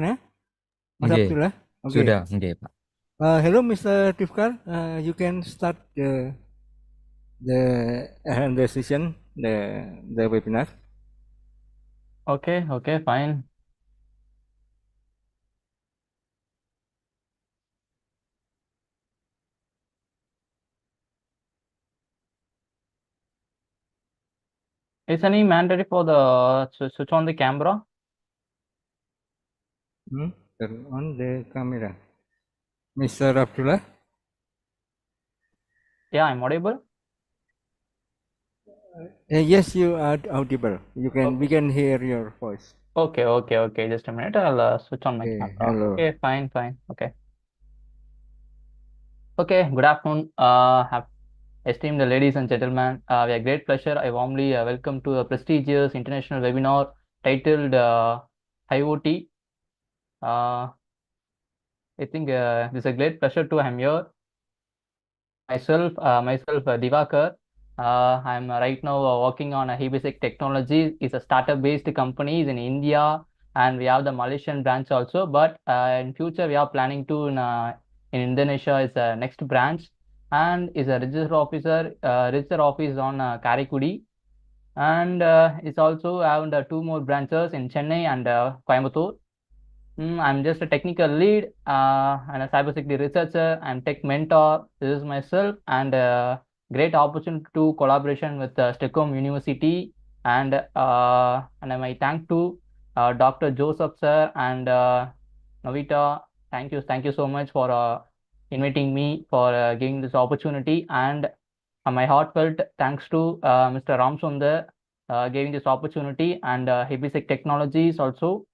Ya, Mas Nggih, Abdullah. Oke. sudah, nggih, Pak. Hello, Mr. Divkar. You can start the session, the webinar. Okay, okay, fine. Is any mandatory for the switch on the camera? Turn on the camera. Mr. Abdullah. Yeah, I'm audible. Yes, you are audible. We can hear your voice. Okay, okay, okay. Just a minute. I'll switch on my camera. Hello. Okay, fine, fine. Okay. Okay, good afternoon. Esteemed ladies and gentlemen, we have great pleasure. I warmly welcome to a prestigious international webinar titled IoT. I think it's a great pleasure to I'm here. Myself, Dhivakar. I'm right now working on a Hebesec technology. It's a startup-based company in India, and we have the Malaysian branch also. But in future, we are planning to in Indonesia is a next branch, and is a register office on Karikudi, and it's also have two more branches in Chennai and Coimbatore. I'm just a technical lead and a cybersecurity researcher. I'm tech mentor. This is myself, and great opportunity to collaboration with STEKOM University, and my thank to Dr. Joseph sir and Novita. Thank you so much for inviting me for giving this opportunity, and my heartfelt thanks to Mr. Ramsundar giving this opportunity, and Hebesec Technologies also.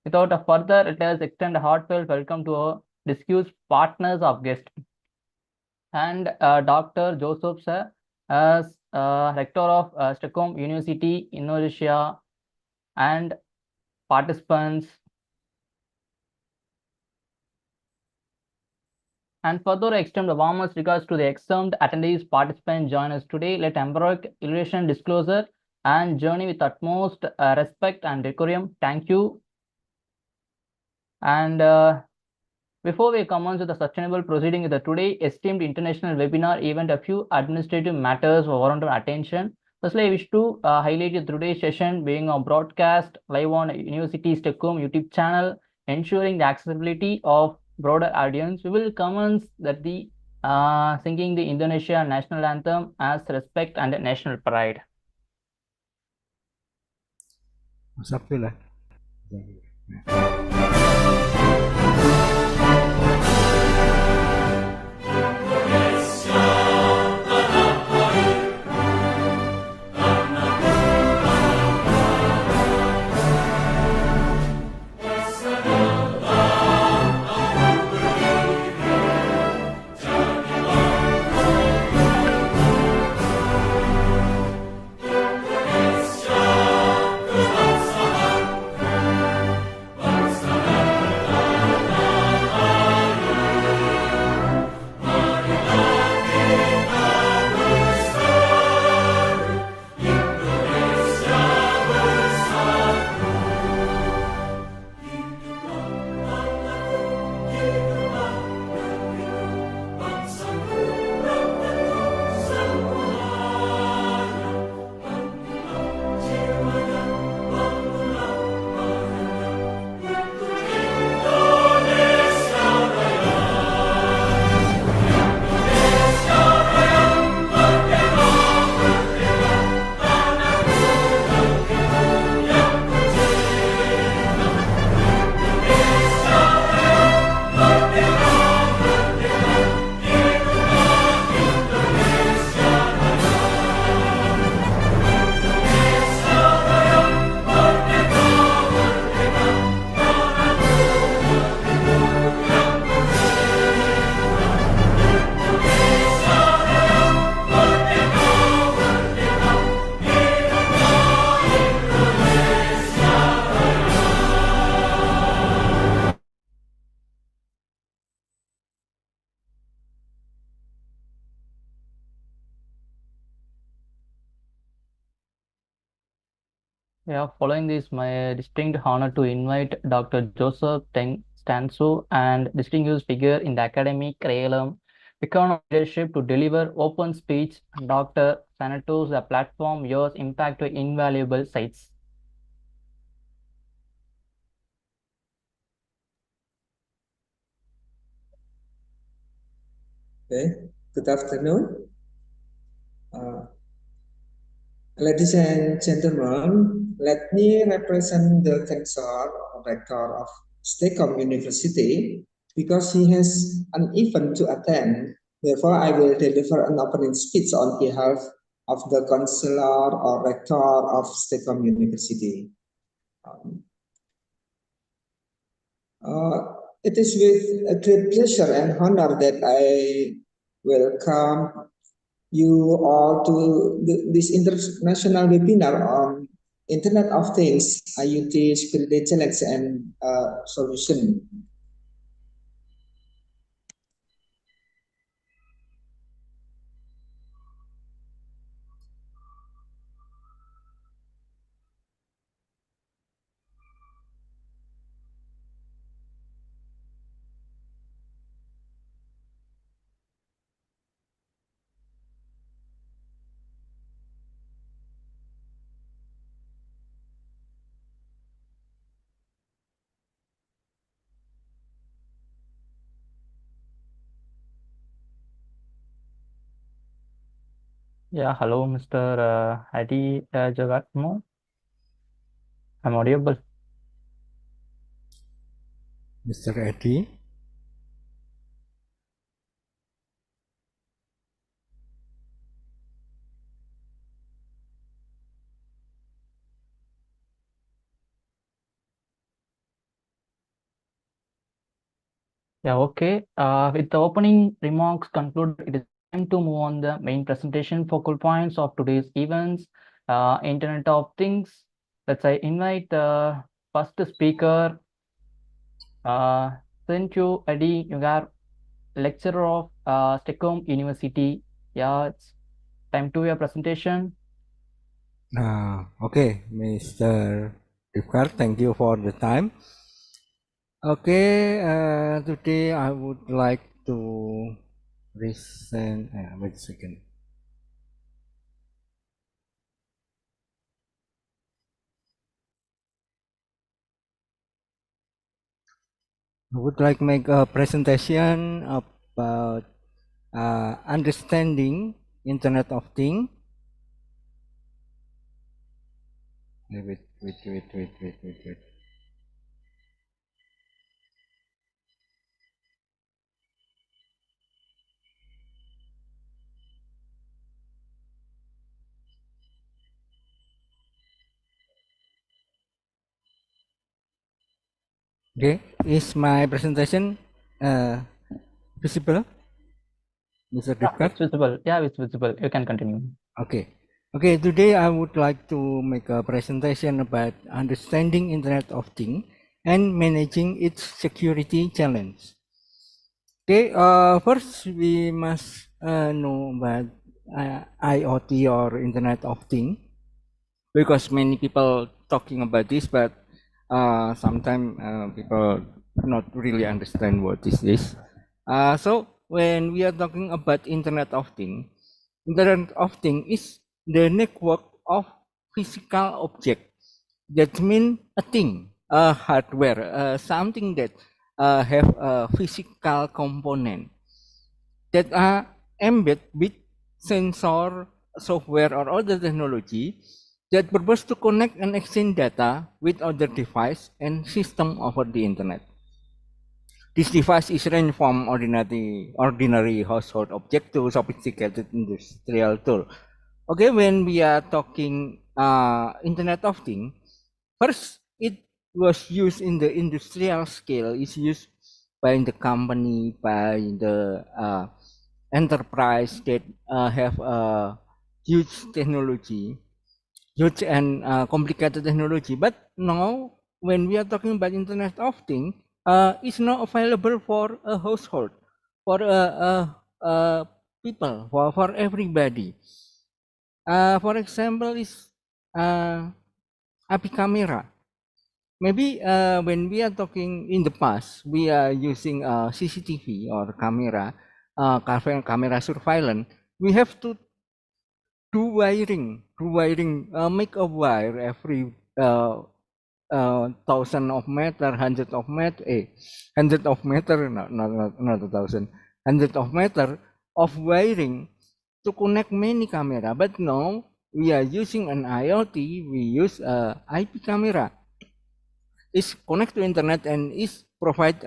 Without a further, let us extend a heartfelt welcome to our discussed partners of guest and Dr. Joseph sir, as Rector of STEKOM University, Indonesia, and participants. And further, I extend the warmest regards to the external attendees, participants join us today. Let embark illustration disclosure and journey with utmost respect and decorum. Thank you. And before we commence with the sustainable proceeding with the today esteemed international webinar event, a few administrative matters warrant attention. Firstly, I wish to highlight today's session being a broadcast live on University STEKOM YouTube channel, ensuring the accessibility of broader audience. We will commence that the singing the Indonesia national anthem as respect and national pride. Mas Abdullah. Yeah, following this, my distinct honor to invite Dr. Joseph Stanso and distinguished figure in the academic realm, beacon of leadership to deliver open speech. Dr. Santoso, the platform, yours impact to invaluable sites. Okay, good afternoon. Ladies and gentlemen, let me represent the concern of Rector of STEKOM University because he has an event to attend. Therefore, I will deliver an opening speech on behalf of the Counselor or Rector of STEKOM University. It is with a great pleasure and honor that I welcome you all to this international webinar on Internet of Things, IoT, security challenge, and solution. Yeah, hello, Mr. Adi Jagatmo. I'm audible. Mr. Adi. Yeah, okay. With the opening remarks concluded, it is time to move on the main presentation focal points of today's events, Internet of Things. Let's I invite the first speaker, Senchu Adi Yugar, lecturer of STEKOM University. Yeah, it's time to your presentation. Okay, Mr. Dhivakar, thank you for the time. Okay, today I would like to present. Wait a second. I would like to make a presentation about understanding Internet of Things. Wait. Okay, is my presentation visible, Mr. Yeah, Dhivakar? it's visible. Yeah, it's visible. You can continue. Okay, today I would like to make a presentation about understanding Internet of Things and managing its security challenge. Okay, first we must know about IoT or Internet of Things because many people talking about this, but sometimes people not really understand what is this. So when we are talking about Internet of Things, Internet of Things is the network of physical object. That means a thing, a hardware, something that have a physical component that are embedded with sensor, software, or other technology that purpose to connect and exchange data with other device and system over the internet. This device is range from ordinary household object to sophisticated industrial tool. Okay, when we are talking Internet of Things, first it was used in the industrial scale. It's used by the company, by the enterprise that have a huge technology, huge and complicated technology. But now, when we are talking about Internet of Things, it's not available for a household, for people, for everybody. For example, is IP camera. Maybe when we are talking in the past, we are using CCTV or camera, camera surveillance. We have to do wiring, make a wire every thousand of meter, hundred of meter, not a thousand, hundred of meter of wiring to connect many camera. But now we are using an IoT. We use IP camera. Is connect to internet and is provide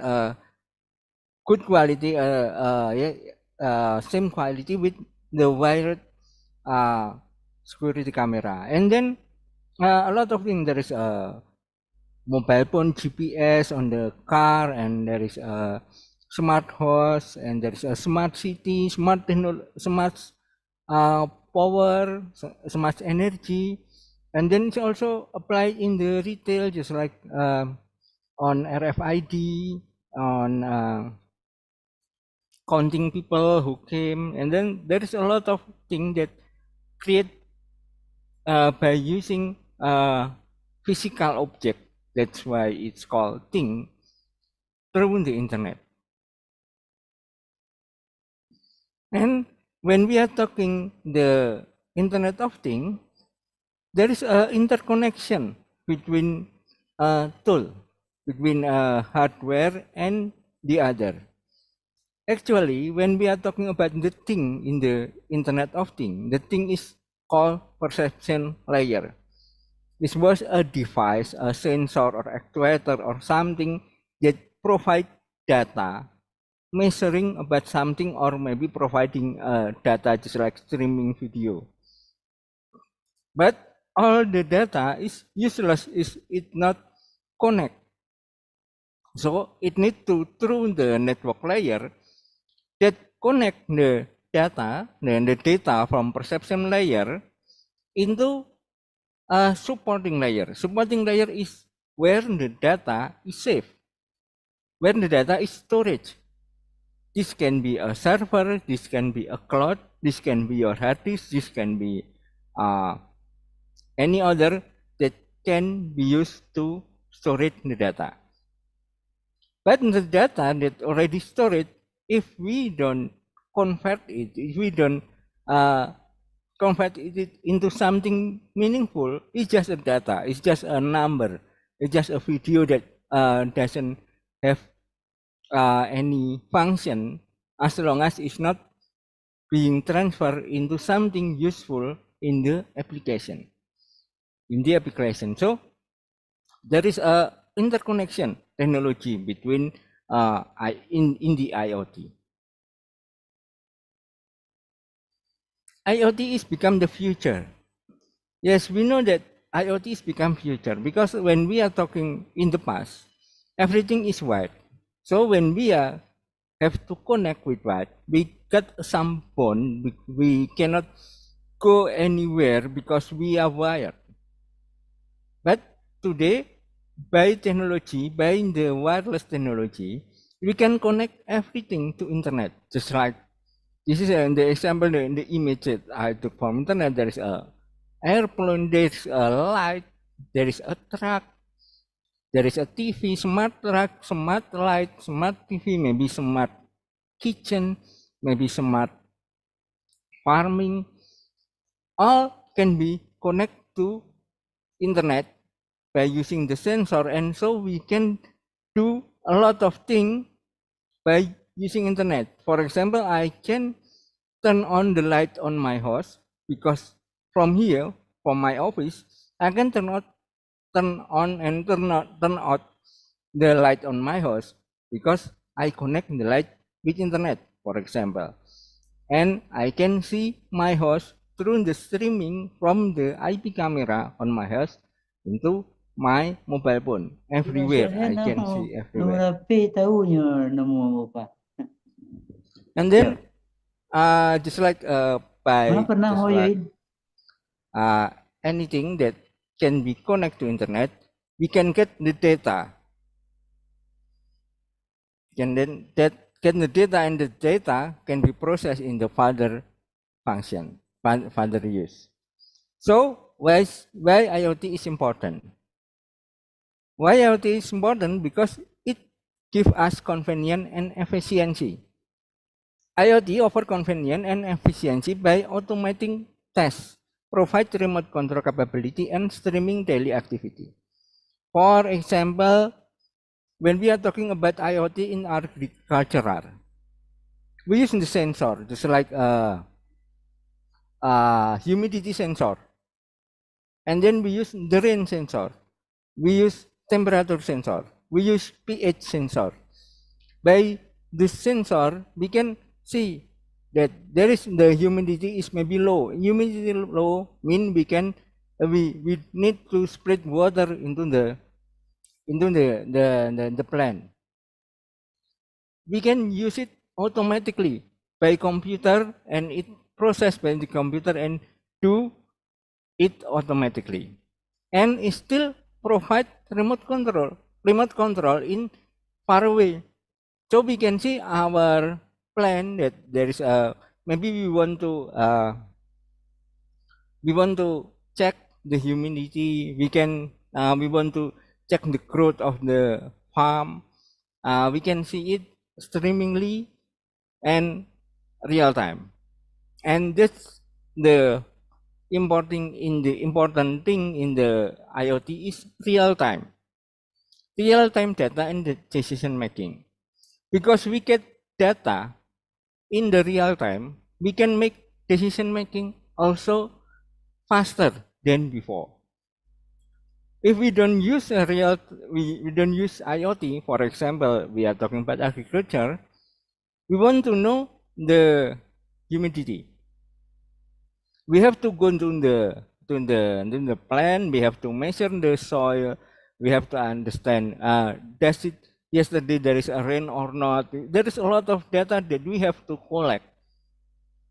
good quality, same quality with the wired security camera. And then a lot of things. There is a mobile phone GPS on the car, and there is a smart house, and there is a smart city, smart power, smart energy. And then it's also applied in the retail, just like on RFID, on counting people who came. And then there is a lot of things that create by using physical object. That's why it's called thing through the internet. And when we are talking the Internet of Things, there is a interconnection between tool, between hardware and the other. Actually, when we are talking about the thing in the Internet of Things, the thing is called perception layer. This was a device, a sensor or actuator or something that provide data, measuring about something, or maybe providing data just like streaming video. But all the data is useless if it not connect. So it needs to through the network layer that connect the data, then the data from perception layer into a supporting layer. Supporting layer is where the data is saved, where the data is storage. This can be a server, this can be a cloud, this can be your hard disk, this can be any other that can be used to store the data. But the data that already stored, if we don't convert it, if we don't convert it into something meaningful, it's just a data, it's just a number, it's just a video that doesn't have any function as long as it's not being transferred into something useful in the application. So there is a interconnection technology between in the IoT. IoT is become the future. Yes, we know that IoT is become future because when we are talking in the past, everything is wired. So when we have to connect with wired, we got some bond. We cannot go anywhere because we are wired. But today, by technology, by the wireless technology, we can connect everything to internet. Just like this is the example, the image that I took from internet. There is a airplane, there is a light, there is a truck, there is a TV, smart truck, smart light, smart TV, maybe smart kitchen, maybe smart farming. All can be connected to internet by using the sensor, and so we can do a lot of things by using internet. For example, I can turn on the light on my house because from here, from my office, I can turn on and turn out the light on my house because I connect the light with internet, for example. And I can see my house through the streaming from the IP camera on my house into my mobile phone. Everywhere I can see everywhere. And then just like by just like anything that can be connected to internet, we can get the data. And then that get the data, and the data can be processed in the further function, further use. So why IoT is important? Why IoT is important? Because it gives us convenience and efficiency. IoT offer convenience and efficiency by automating tasks, provide remote control capability, and streaming daily activity. For example, when we are talking about IoT in agriculture, we use the sensor, just like humidity sensor, and then we use the rain sensor, we use temperature sensor, we use pH sensor. By this sensor, we can see that there is the humidity is maybe low. Humidity low mean we can we need to spread water into the plant. We can use it automatically by computer, and it processed by the computer and do it automatically, and it still provide remote control in far away. So we can see our plan that there is a maybe we want to check the humidity. We want to check the growth of the farm. We can see it streamingly and real time, and that's the important thing in the IoT is real time data and the decision making. Because we get data in the real time, we can make decision making also faster than before. If we don't use we don't use IoT, for example, we are talking about agriculture, we want to know the humidity. We have to go to the plant, we have to measure the soil, we have to understand does it yesterday there is a rain or not. There is a lot of data that we have to collect,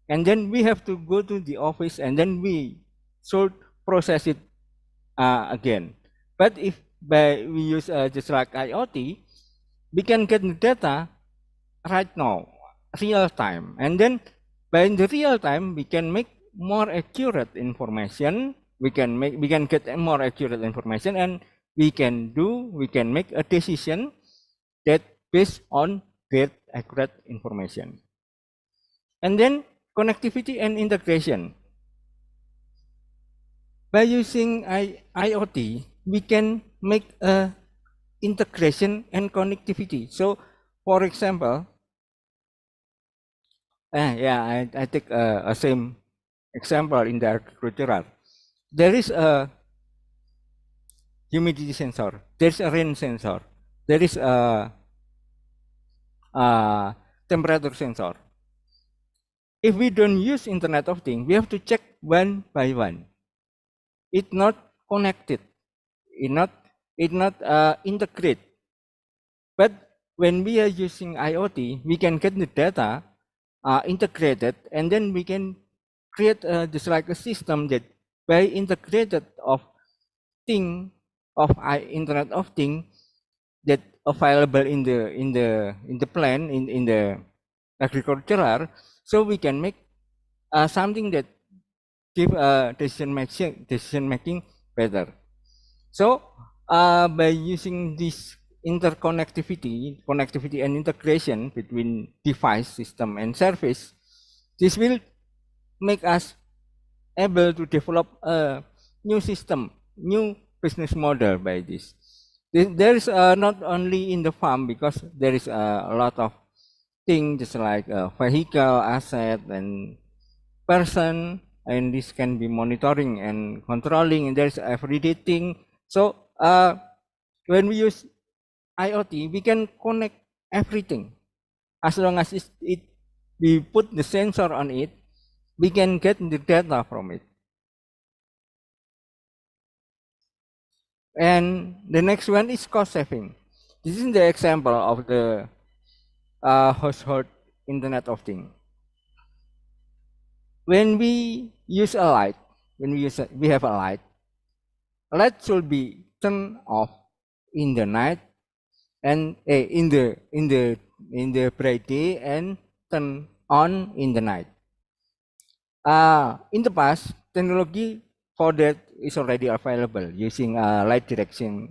and then we have to go to the office, and then we should process it again. But if we use just like IoT, we can get the data right now, real time, and then by the real time we can make more accurate information. We can get more accurate information, and we can make a decision that based on that accurate information. And then connectivity and integration. By using IoT, we can make a integration and connectivity. So, for example, I take a same example in the agricultural. There is a humidity sensor. There is a rain sensor. There is a temperature sensor. If we don't use Internet of Things, we have to check one by one. It's not connected. It's not integrate. But when we are using IoT, we can get the data integrated, and then we can create just like a system that by integrated of Internet of Things that available in the plant in the agricultural, so we can make something that give decision making better. So by using this connectivity and integration between device, system, and service, this will make us able to develop a new system, new business model by this. There is not only in the farm, because there is a lot of things just like vehicle, asset, and person, and this can be monitoring and controlling, and there's everyday thing. So when we use IoT, we can connect everything. As long as we put the sensor on it, we can get the data from it. And the next one is cost saving. This is the example of the household Internet of Things. When we use a light, we have a light should be turned off in the night, and in the bright day, and turn on in the night. In the past, technology for that is already available using light direction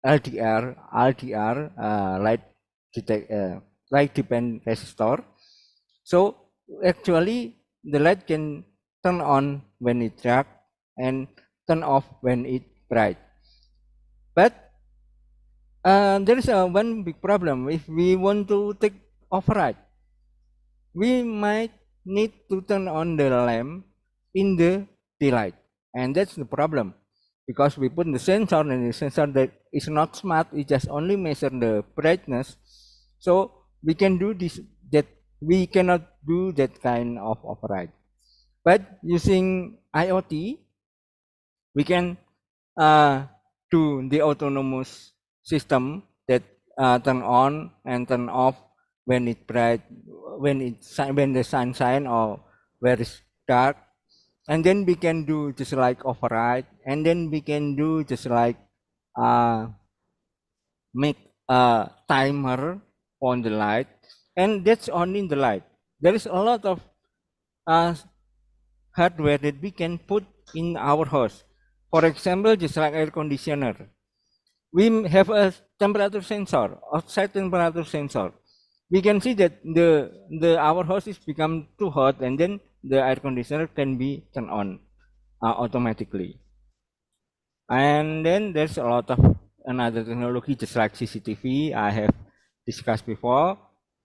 LDR light dependent resistor. So actually the light can turn on when it's dark and turn off when it's bright. But there is one big problem. If we want to take override, we might need to turn on the lamp in the daylight, and that's the problem, because we put the sensor, and the sensor that is not smart, it just only measure the brightness. So we can do this, that we cannot do that kind of override. But using IoT, we can do the autonomous system that turn on and turn off when it's bright, when the sun shine, or where it's dark. And then we can do just like override, and then we can do just like make a timer on the light, and that's only the light. There is a lot of hardware that we can put in our house. For example, just like air conditioner, we have a temperature sensor, outside temperature sensor. We can see that our house is become too hot, and then the air conditioner can be turned on automatically. And then there's a lot of another technology, just like CCTV I have discussed before.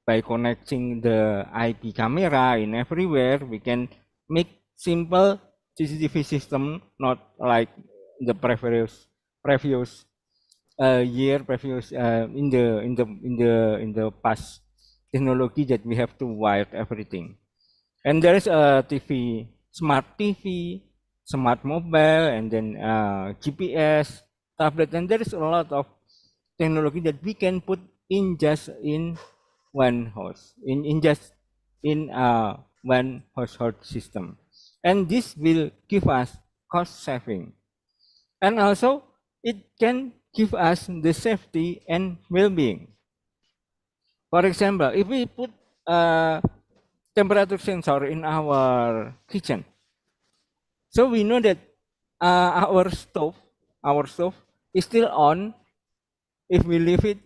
By connecting the IP camera in everywhere, we can make simple CCTV system, not like the previous in the past technology that we have to wire everything. And there is a TV, smart TV, smart mobile, and then GPS, tablet, and there is a lot of technology that we can put in just in one house, in just in one household system, and this will give us cost saving, and also it can give us the safety and well-being. For example, if we put a temperature sensor in our kitchen, so we know that our stove is still on. If we leave it,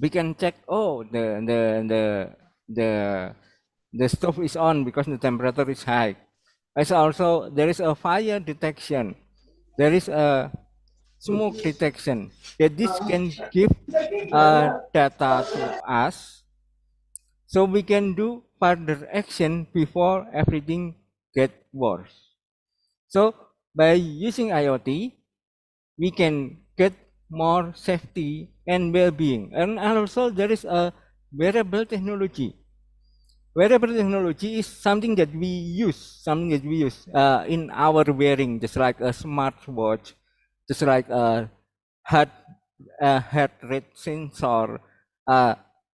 we can check. Oh, the stove is on because the temperature is high. As also there is a fire detection. There is a smoke detection. That this can give data to us, so we can do further action before everything get worse. So by using IoT, we can get more safety and well-being. And also there is a wearable technology. Wearable technology is something that we use, in our wearing, just like a smartwatch, just like a heart rate sensor,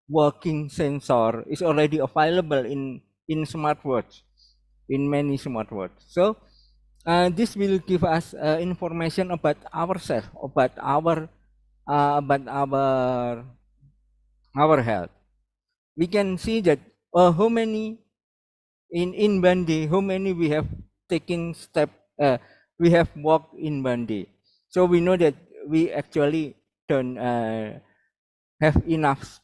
walking sensor is already available in smartwatch, in many smartwatch. So this will give us information about ourselves, about our health. We can see that how many in one day, how many we have taken step, we have walked in one day. So we know that we actually don't have enough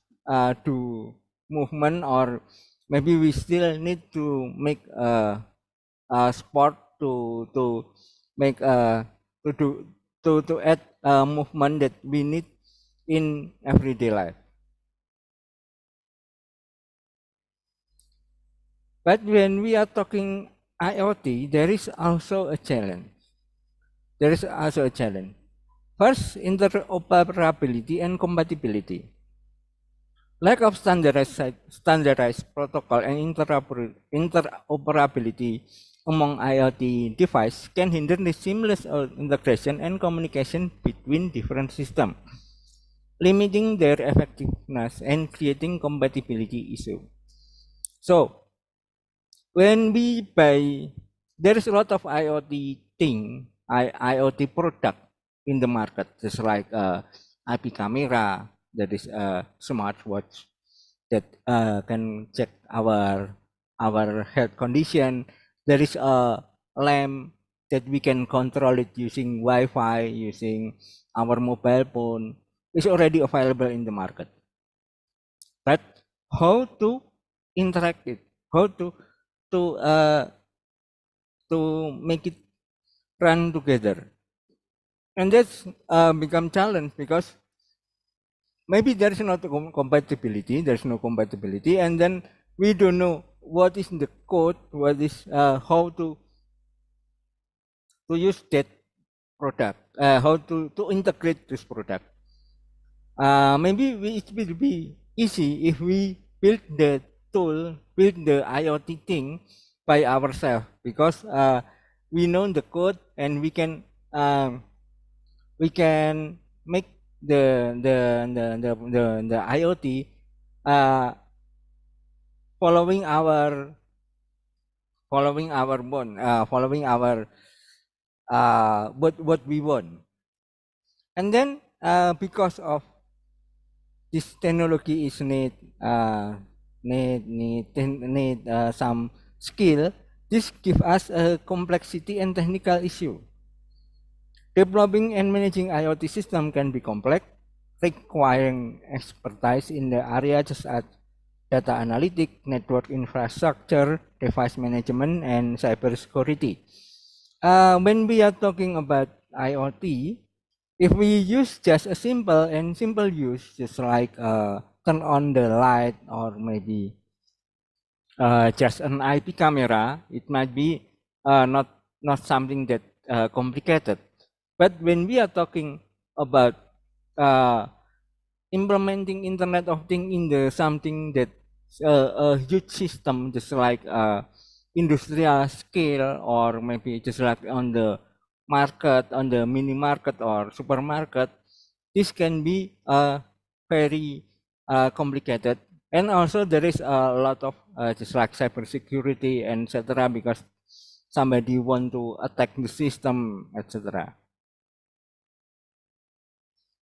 to movement, or maybe we still need to make a sport to make to add movement that we need in everyday life. But when we are talking IoT, there is also a challenge. First, interoperability and compatibility. Lack of standardized protocol and interoperability among IoT devices can hinder the seamless integration and communication between different systems, limiting their effectiveness and creating compatibility issue. So when we buy, there is a lot of IoT IoT product in the market, just like IP camera, that is a smartwatch that can check our health condition. there is a lamp that we can control it using Wi-Fi, using our mobile phone, is already available in the market. But how to interact it, how to uh, to make it run together, and that's become challenge because maybe there is not compatibility, there's no compatibility, and then we don't know what is the code, what is how to use that product, how to integrate this product. Maybe it will be easy if we build the tool, build the IoT thing by ourselves, because we know the code and we can make the IoT following our bond, following our what we want. And then because of this technology is need some skill, this give us a complexity and technical issue. Developing and managing IoT system can be complex, requiring expertise in the area such as data analytics, network infrastructure, device management, and cybersecurity. When we are talking about IoT, if we use just a simple use, just like turn on the light or maybe just an IP camera, it might be not something that complicated. But when we are talking about implementing Internet of Things in the something that a huge system, just like industrial scale, or maybe just like on the market, on the mini market or supermarket, this can be very complicated. And also there is a lot of just like cybersecurity and etc., because somebody want to attack the system, etc.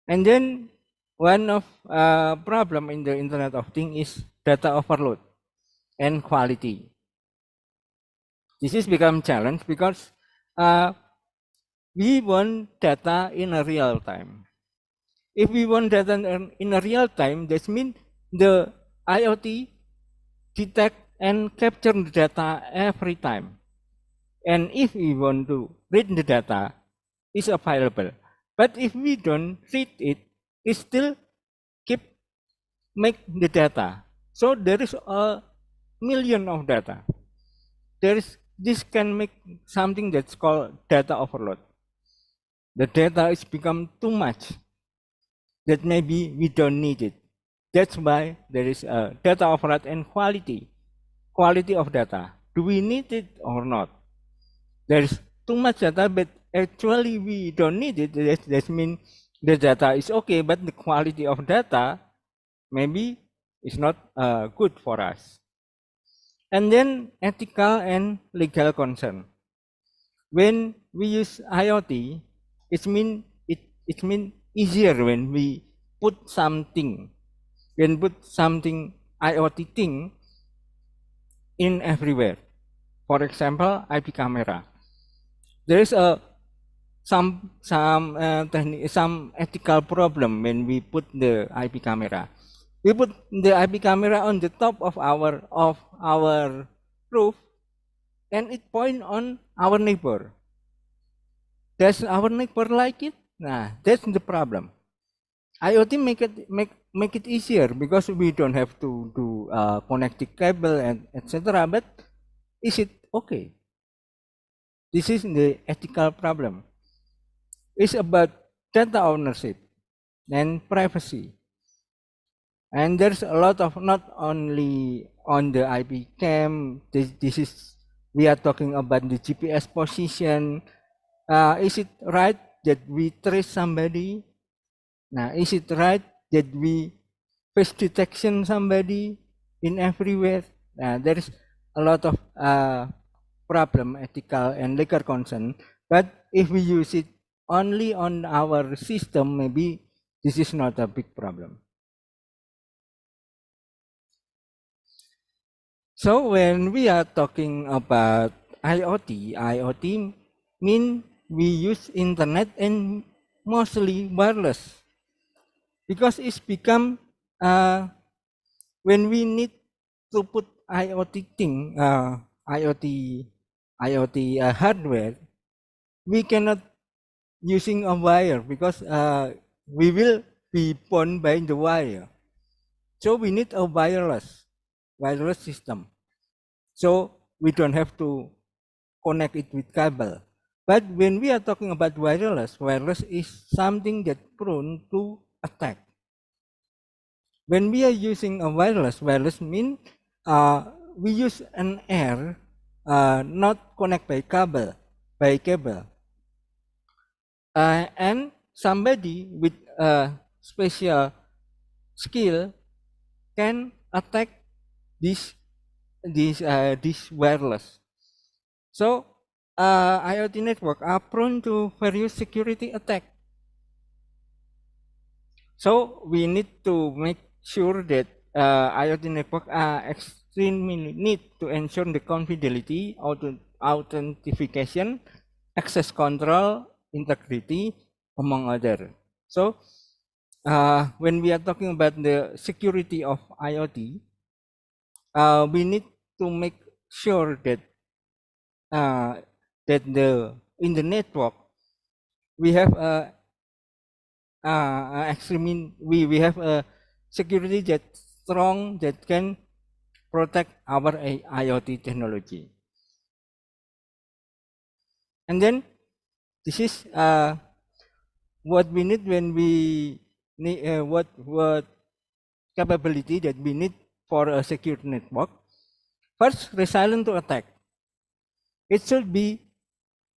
And then one of problem in the Internet of Things is data overload and quality. This is become challenge because we want data in a real time. If we want data in a real time, that means the IoT detect and capture the data every time. And if we want to read the data, it's available. But if we don't read it, it still keep make the data. So there is a million of data. This can make something that's called data overload. The data is become too much that maybe we don't need it. That's why there is a data overload and quality of data. Do we need it or not? There is too much data, but actually we don't need it. That means the data is okay, but the quality of data maybe is not good for us. And then ethical and legal concern. When we use IoT, it mean easier when we put something IoT thing in everywhere. For example, IP camera. There is some ethical problem when we put the IP camera. We put the IP camera on the top of our roof, and it point on our neighbor. Does our neighbor like it? Nah, that's the problem. IoT make it easier because we don't have to do connecting cable and etc. But is it okay? This is the ethical problem. It's about data ownership and privacy. And there's a lot of, not only on the IP cam, this is, we are talking about the GPS position. Is it right that we trace somebody? Now, is it right that we face detection somebody in everywhere? There is a lot of problem, ethical and legal concern. But if we use it only on our system, maybe this is not a big problem. So when we are talking about IoT mean we use internet and mostly wireless, because it's become when we need to put IoT thing, IoT hardware, we cannot using a wire, because we will be bound by the wire. So we need a wireless system. So we don't have to connect it with cable. But when we are talking about wireless is something that prone to attack. When we are using a wireless mean we use an air not connect by cable, and somebody with a special skill can attack this wireless. So IoT network are prone to various security attack. So we need to make sure that IoT network are extremely need to ensure the confidentiality, authentication, access control, integrity, among other. So when we are talking about the security of IoT, we need to make sure that in the network we have we have a security that strong, that can protect our IoT technology. And then this is what we need when we need what capability that we need for a secure network. First, resilient to attack. It should be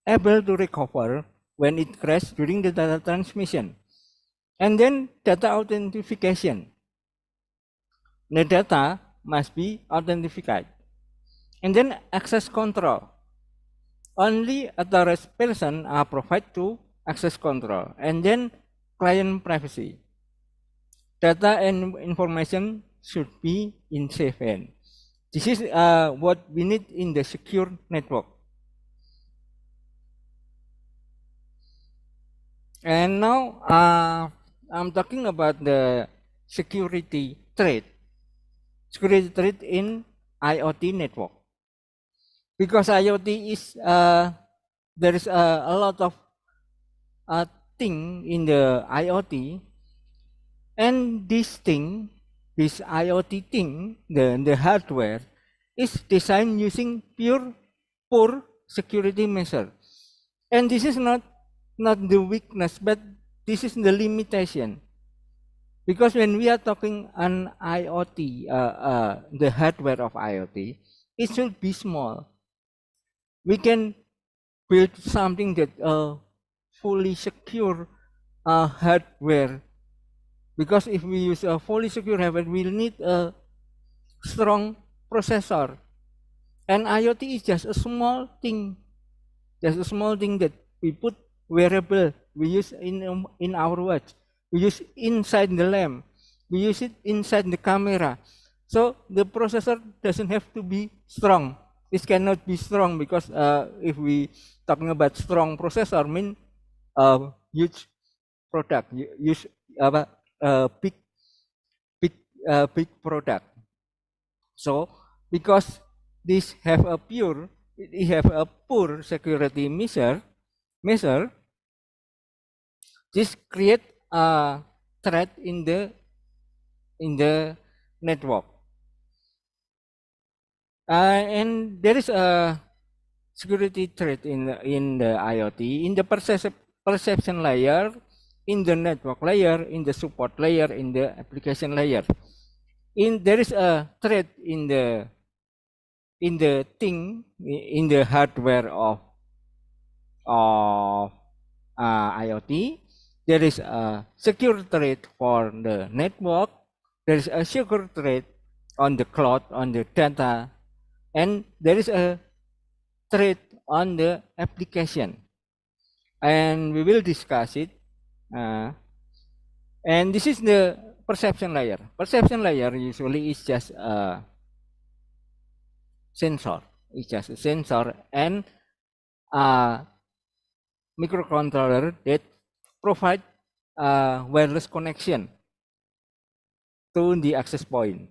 able to recover when it crashes during the data transmission. And then data authentication. The data must be authenticated. And then access control. Only authorized person are provided to access control. And then client privacy. Data and information should be in safe hands. This is what we need in the secure network. And now I'm talking about the security threat in IoT network. Because IoT is there is a lot of thing in the IoT, and this IoT thing, the hardware is designed using poor security measure, and this is not the weakness, but this is the limitation. Because when we are talking on IoT, the hardware of IoT, it should be small. We can build something that fully secure hardware. Because if we use a fully secure hardware, we'll need a strong processor. And IoT is just a small thing. Just a small thing that we put wearable. We use in our watch. We use inside the lamp. We use it inside the camera. So the processor doesn't have to be strong. It cannot be strong, because if we talking about strong processor, mean huge product, use big product. So because this have a poor security measure, this create a threat in the network. And there is a security threat in the IoT, in the perception layer, in the network layer, in the support layer, in the application layer. There is a threat in the hardware of IoT. There is a secure threat for the network. There is a secure threat on the cloud, on the data, and there is a threat on the application. And we will discuss it. And this is the perception layer. Perception layer usually is just a sensor. is just a sensor and a microcontroller that provide wireless connection to the access point.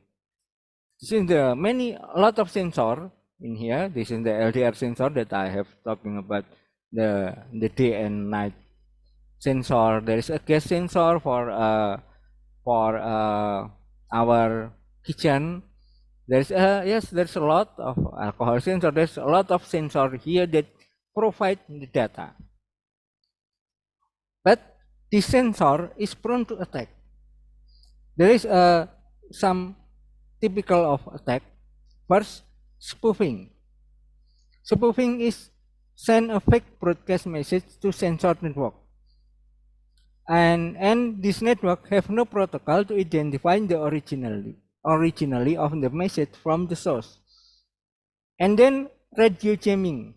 Since there are a lot of sensor in here, this is the LDR sensor that I have talking about, the day and night sensor. There is a gas sensor for our kitchen. There's there's a lot of alcohol sensor. There's a lot of sensor here that provide the data. But this sensor is prone to attack. There is some typical of attack. First, spoofing. Spoofing is send a fake broadcast message to sensor network. And this network have no protocol to identify the originally of the message from the source. And then radio jamming.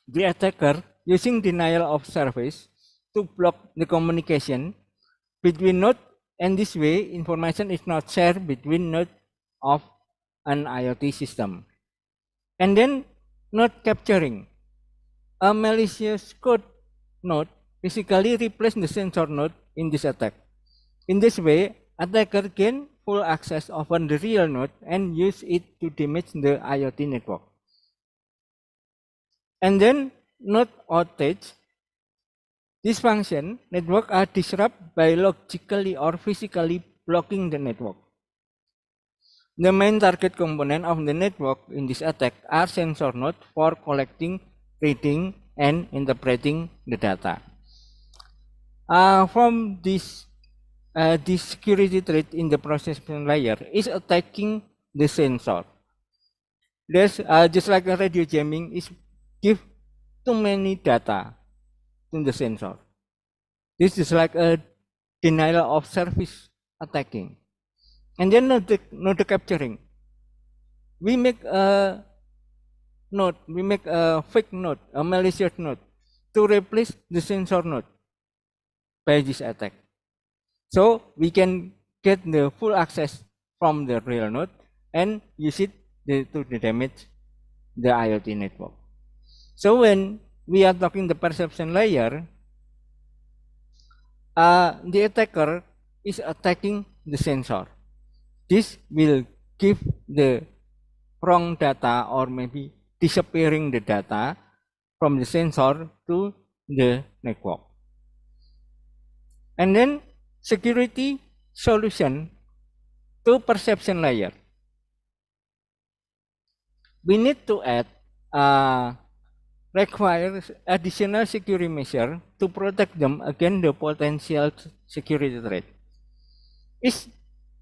The attacker using denial of service to block the communication between node, and this way information is not shared between node of an IoT system. And then node capturing. A malicious code node basically replace the sensor node in this attack. In this way, attacker gain full access over the real node and use it to damage the IoT network. And then node outage. Dysfunction network are disrupted by logically or physically blocking the network. The main target component of the network in this attack are sensor nodes for collecting, reading, and interpreting the data. From this security threat in the processing layer is attacking the sensor. There's just like a radio jamming is give too many data to the sensor. This is like a denial of service attacking. And then node capturing. We make a node, we make a fake node, a malicious node to replace the sensor node by this attack. So we can get the full access from the real node and use it to damage the IoT network. So when we are talking the perception layer, the attacker is attacking the sensor. This will give the wrong data or maybe disappearing the data from the sensor to the network. And then security solution to perception layer. We need to add require additional security measure to protect them against the potential security threat. Is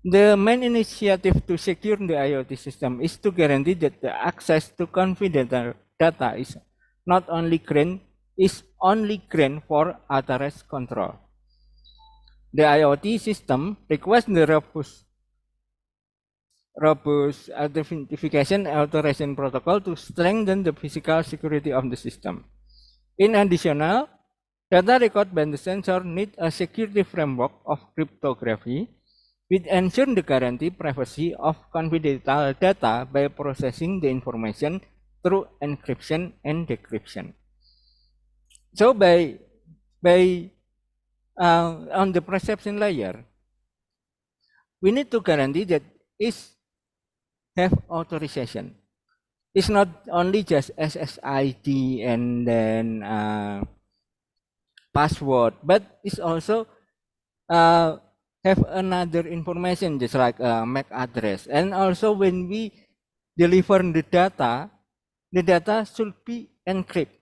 the main initiative to secure the IoT system is to guarantee that the access to confidential data is not only granted for authorized control. The IoT system requires the robust authentication authorization protocol to strengthen the physical security of the system. In addition, data record by the sensor need a security framework of cryptography which ensure the guarantee privacy of confidential data by processing the information through encryption and decryption. So on the perception layer, we need to guarantee that is have authorization. It's not only just SSID and then password, but it's also have another information just like MAC address. And also when we deliver the data should be encrypted.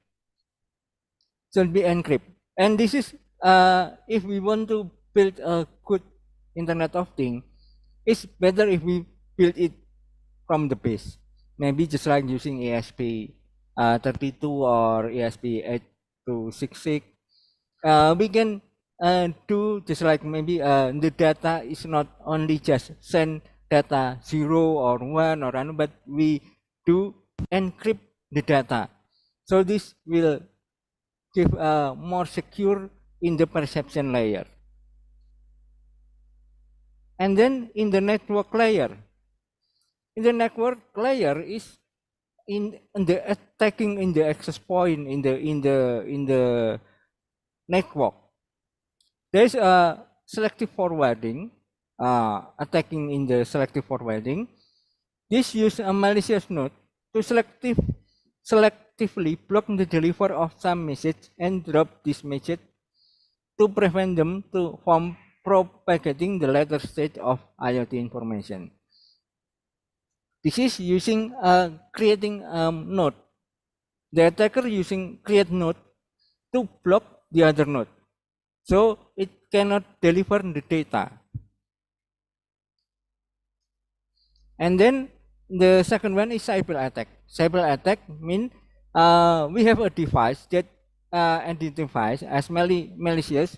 And this is if we want to build a good Internet of Things, it's better if we build it from the base. Maybe just like using ESP32 or ESP8266. We can do just like maybe the data is not only just send data 0 or 1 or random, but we do encrypt the data. So this will give more secure in the perception layer. And then in the network layer, is in the attacking in the access point in the network, there's a selective forwarding, attacking in the selective forwarding. This use a malicious node to selectively block the deliver of some message and drop this message to prevent them from propagating the later stage of IoT information. This is using creating a node. The attacker using create node to block the other node, so it cannot deliver the data. And then the second one is cyber attack. Cyber attack means we have a device that identifies as malicious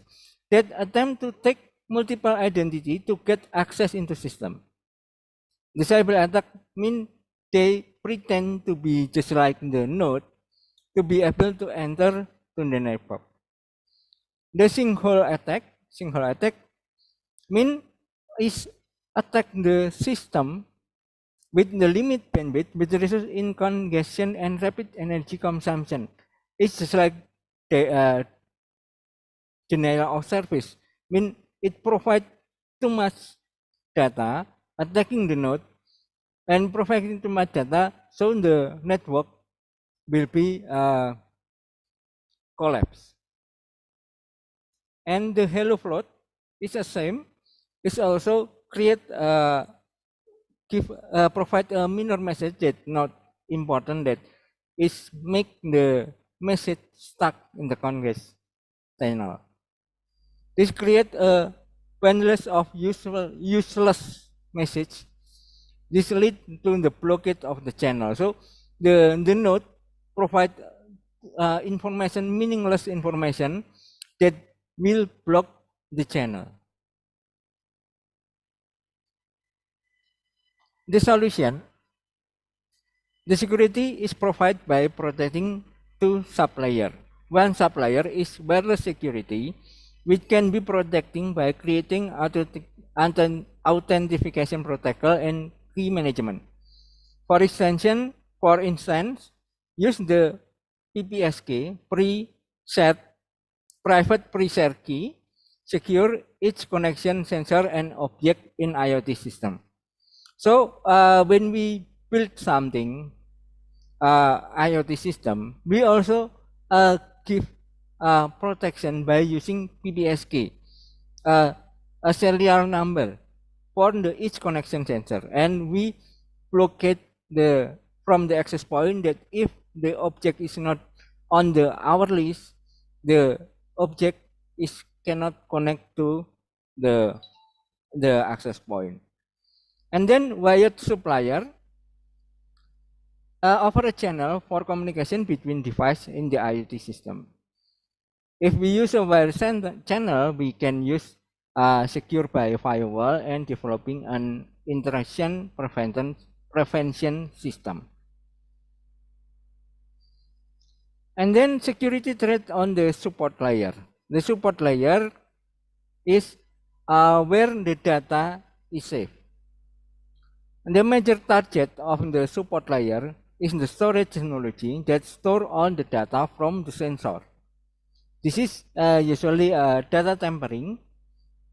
that attempt to take multiple identity to get access into system. The cyber attack means they pretend to be just like the node to be able to enter to the network. The sinkhole attack means is attack the system with the limit bandwidth with resource in congestion and rapid energy consumption. It's just like the denial of service. Mean it provides too much data, attacking the node and providing too much data, so the network will be collapse. And the hello float is the same. It's also create provide a minor message that not important, that is make the message stuck in the congest channel. This create a bundles of useless message. This lead to the blockage of the channel. So the node provide information, meaningless information that will block the channel. The solution, the security is provided by protecting two sub-layers. One sub-layer is wireless security, which can be protecting by creating authentication protocol and key management. For instance, use the PPSK, private pre-shared key, secure each connection, sensor, and object in IoT system. So when we build something, IoT system, we also give protection by using PPSK, a serial number for each connection sensor, and we blockade from the access point that if the object is not on our list, the object cannot connect to the access point. And then wired supplier offer a channel for communication between devices in the IoT system. If we use a wired channel, we can use secure by firewall and developing an interaction prevention system. And then security threat on the support layer. The support layer is where the data is safe. And the major target of the support layer is the storage technology that store all the data from the sensor. This is usually data tampering.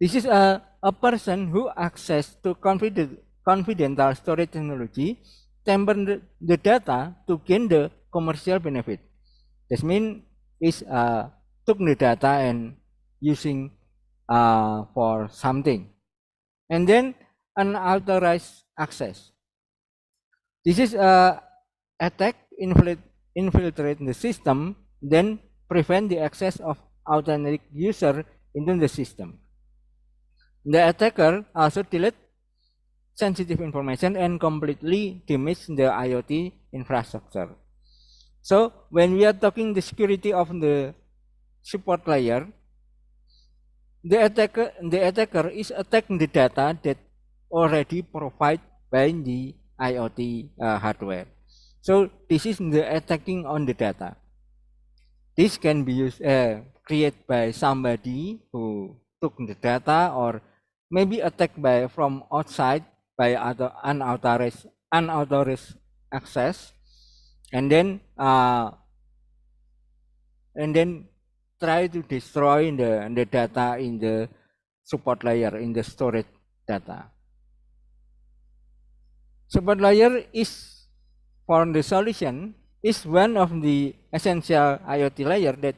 This is a person who access to confidential storage technology, tamper the data to gain the commercial benefit. This means is took the data and using for something. And then unauthorized access. This is attack infiltrate the system, then prevent the access of authentic user into the system. The attacker also delete sensitive information and completely damage the IoT infrastructure. So when we are talking the security of the support layer, the attacker is attacking the data that already provided by the IoT hardware. So this is the attacking on the data. This can be used created by somebody who took the data, or maybe attacked by from outside by other unauthorized access. and then try to destroy the data in the support layer, in the storage data. Support layer is for the solution is one of the essential IoT layer that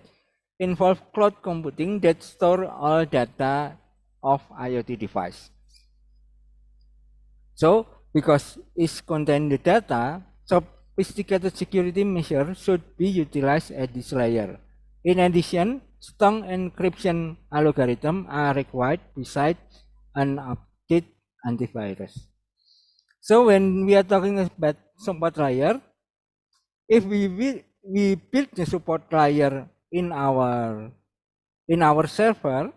involve cloud computing that store all data of IoT device. So because it contain the data, sophisticated security measures should be utilized at this layer. In addition, strong encryption algorithms are required besides an update antivirus. So when we are talking about support layer, if we build the support layer in our server,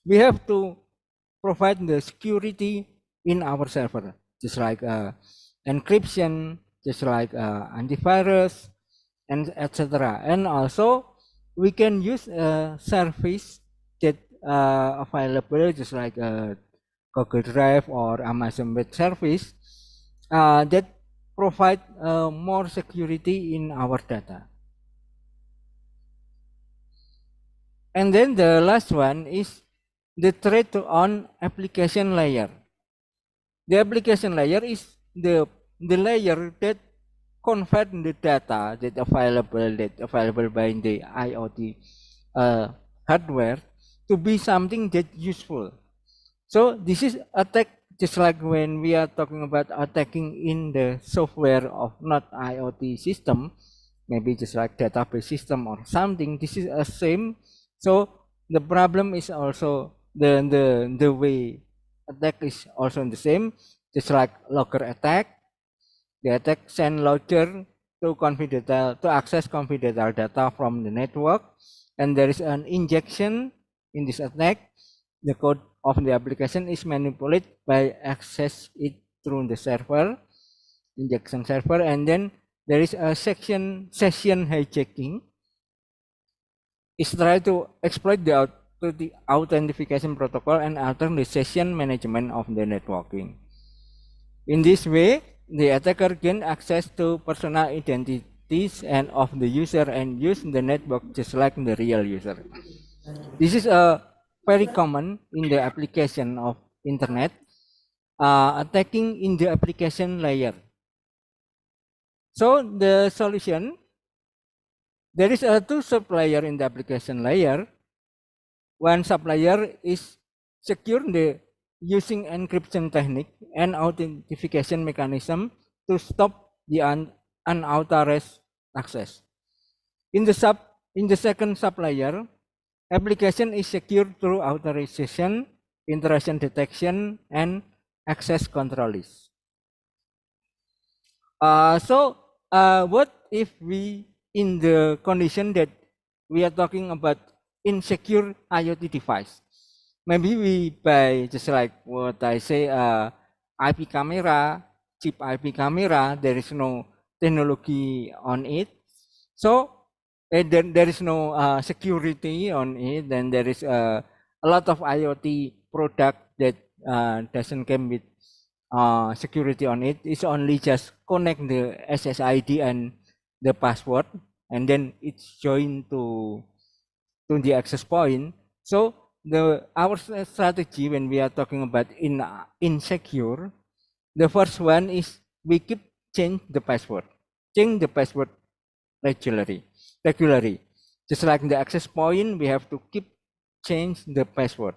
we have to provide the security in our server, just like encryption, just like antivirus, and etc. And also we can use a service that available, just like Google Drive or Amazon Web Service, that provide more security in our data. And then the last one is the threat on application layer. The application layer is the layer that convert the data that available by the IoT hardware to be something that useful. So this is attack, just like when we are talking about attacking in the software of not IoT system, maybe just like database system or something. This is the same. So the problem is also the way attack is also the same, just like logger attack. The attack send logger to access confidential data from the network, and there is an injection in this attack. The code of the application is manipulated by access it through the server, injection server, and then there is a session hijacking. Is try to exploit the authentication protocol and alter the session management of the networking. In this way, the attacker gain access to personal identities and of the user and use the network just like the real user. This is a very common in the application of internet, attacking in the application layer. So the solution, there is a two sub-layer in the application layer. One sub-layer is secure the using encryption technique and authentication mechanism to stop the unauthorized access. In the second sub-layer, application is secure through authorization, intrusion detection, and access control list. What if we, in the condition that we are talking about insecure IoT device, maybe we buy, just like what I say, IP camera, cheap IP camera, there is no technology on it. So there is no security on it, then there is a lot of IoT product that doesn't come with security on it. It's only just connect the SSID and the password, and then it's joined to the access point. So our strategy when we are talking about insecure, the first one is we keep change the password regularly. Just like the access point, we have to keep change the password,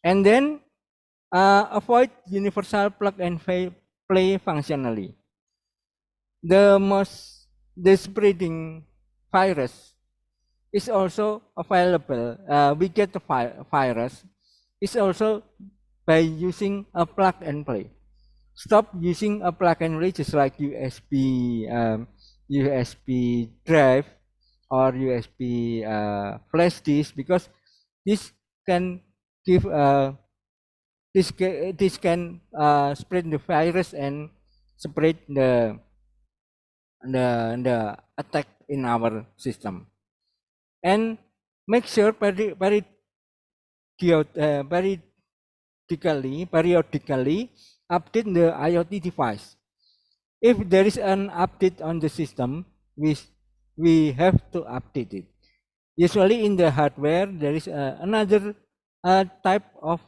and then avoid universal plug and play functionally. The spreading virus is also available. We get the virus is also by using a plug and play. Stop using a plug and play just like USB drive or USB flash disk, because this can give this can spread the virus and spread the attack in our system. And make sure periodically update the IoT device. If there is an update on the system, we have to update it. Usually in the hardware, there is another type of,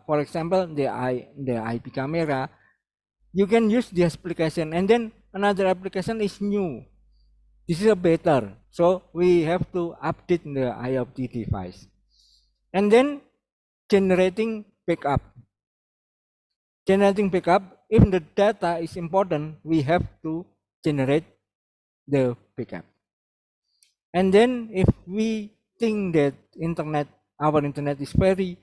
for example, the IP camera. You can use this application, and then another application is new. This is a better. So we have to update the IoT device, and then generating backup. Generating backup. If the data is important, we have to generate the backup. And then if we think that our internet is very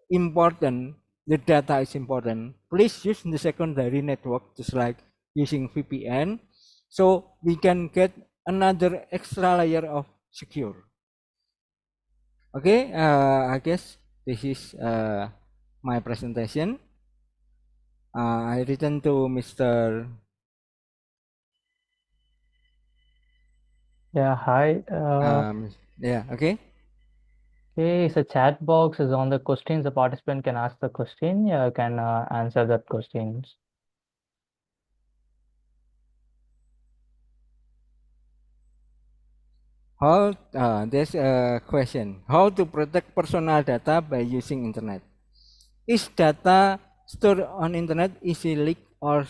important, the data is important, please use the secondary network, just like using VPN, so we can get another extra layer of secure. Okay, I guess this is my presentation. I return to Mr. Yeah, hi. Yeah, okay. Okay, so chat box is on the questions. The participant can ask the question. Yeah, you can answer that questions. How there's a question: how to protect personal data by using internet? Is data stored on internet easily leaked or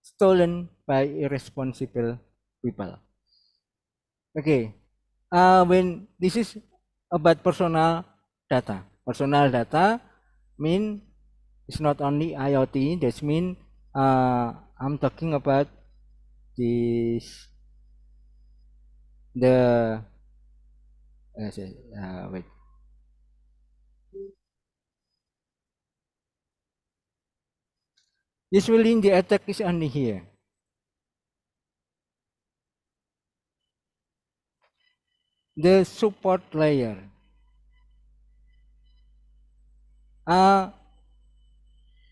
stolen by irresponsible people? Okay, when this is about personal data mean it's not only IoT. That mean I'm talking about this the wait. Usually the attack is only here. The support layer.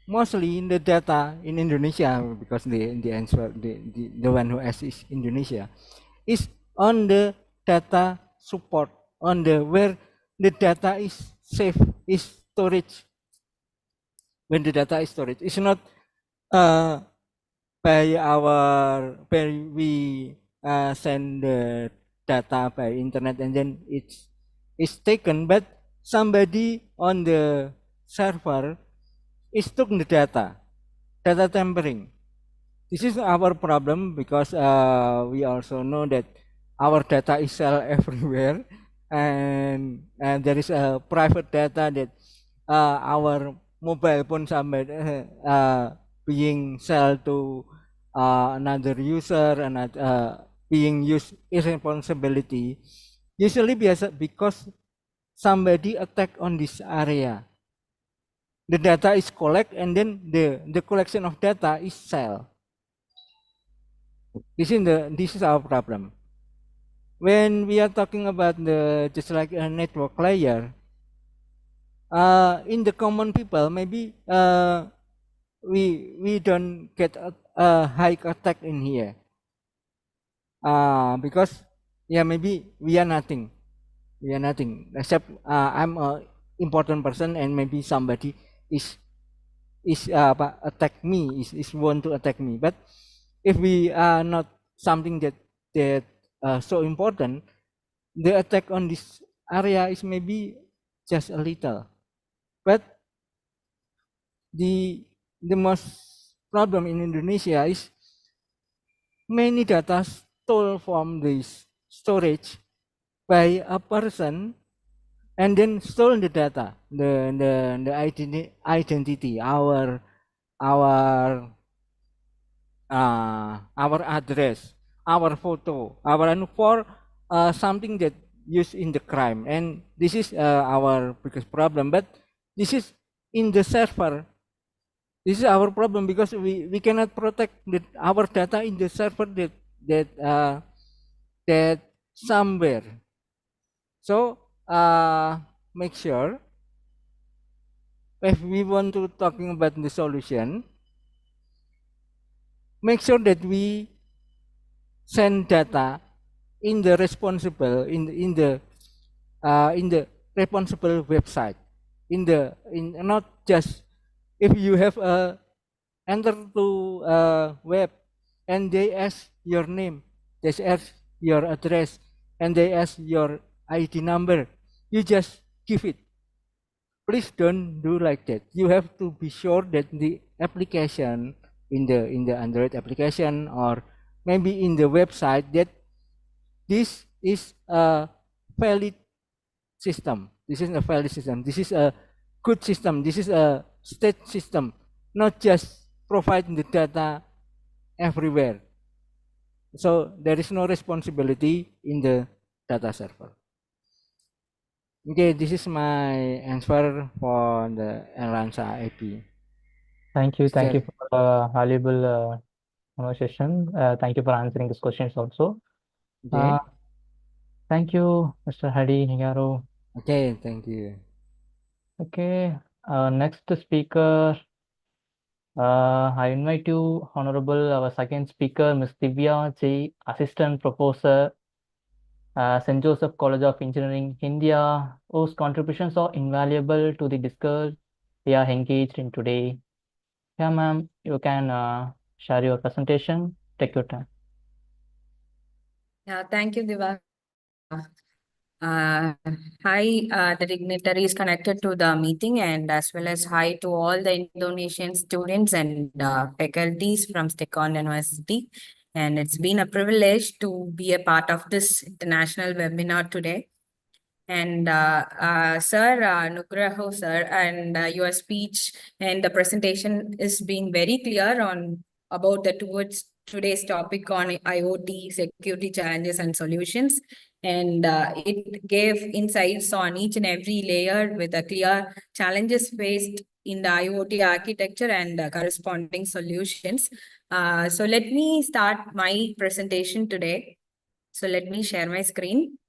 Mostly in the data in Indonesia, because the answer the one who asked is Indonesia, is on the data support, on the where the data is safe, is storage. When the data is storage, it's not by we send the data by internet and then it's taken, but somebody on the server is took the data tampering. This is our problem because we also know that our data is sold everywhere, and there is a private data that our mobile phone somebody being sold to another user and being used irresponsibility. Usually because somebody attack on this area. The data is collect and then the collection of data is sell. This is our problem. When we are talking about the just like a network layer, in the common people, maybe we don't get a high attack in here, because yeah, maybe we are nothing except I'm a important person and maybe somebody is attack me, is want to attack me. But if we are not something that so important, the attack on this area is maybe just a little. But the most problem in Indonesia is many data stole from this storage by a person and then stole the data, the identity, our address, our photo, and for something that used in the crime. And this is our biggest problem. But this is in the server. This is our problem because we cannot protect our data in the server that somewhere. So make sure if we want to talking about the solution, make sure that we send data in the responsible in the responsible website, in not just if you have a enter to web, and they ask your name, they ask your address, and they ask your ID number. You just give it. Please don't do like that. You have to be sure that the application in the Android application or maybe in the website that this is a valid system. This is a valid system. This is a good system. This is a state system, not just providing the data everywhere. So there is no responsibility in the data server. Okay, this is my answer for the Elansa IP. Thank you for the valuable conversation. Thank you for answering these questions also. Okay. Thank you, Mr. Hadi Hingaro. Okay, thank you. Okay, next speaker, I invite you, Honorable, our second speaker, Ms. Divya J, Assistant Professor, St. Joseph College of Engineering, India, whose contributions are invaluable to the discourse we are engaged in today. Yeah, ma'am, you can share your presentation. Take your time. Yeah, thank you, Dhivakar. Hi, the dignitaries connected to the meeting, and as well as hi to all the Indonesian students and faculties from STEKOM University. And it's been a privilege to be a part of this international webinar today. And Sir Nugroho, sir, and your speech and the presentation is being very clear on about the towards today's topic on IoT, security challenges and solutions. And it gave insights on each and every layer with a clear challenges faced in the IoT architecture and corresponding solutions. So let me start my presentation today. So let me share my screen.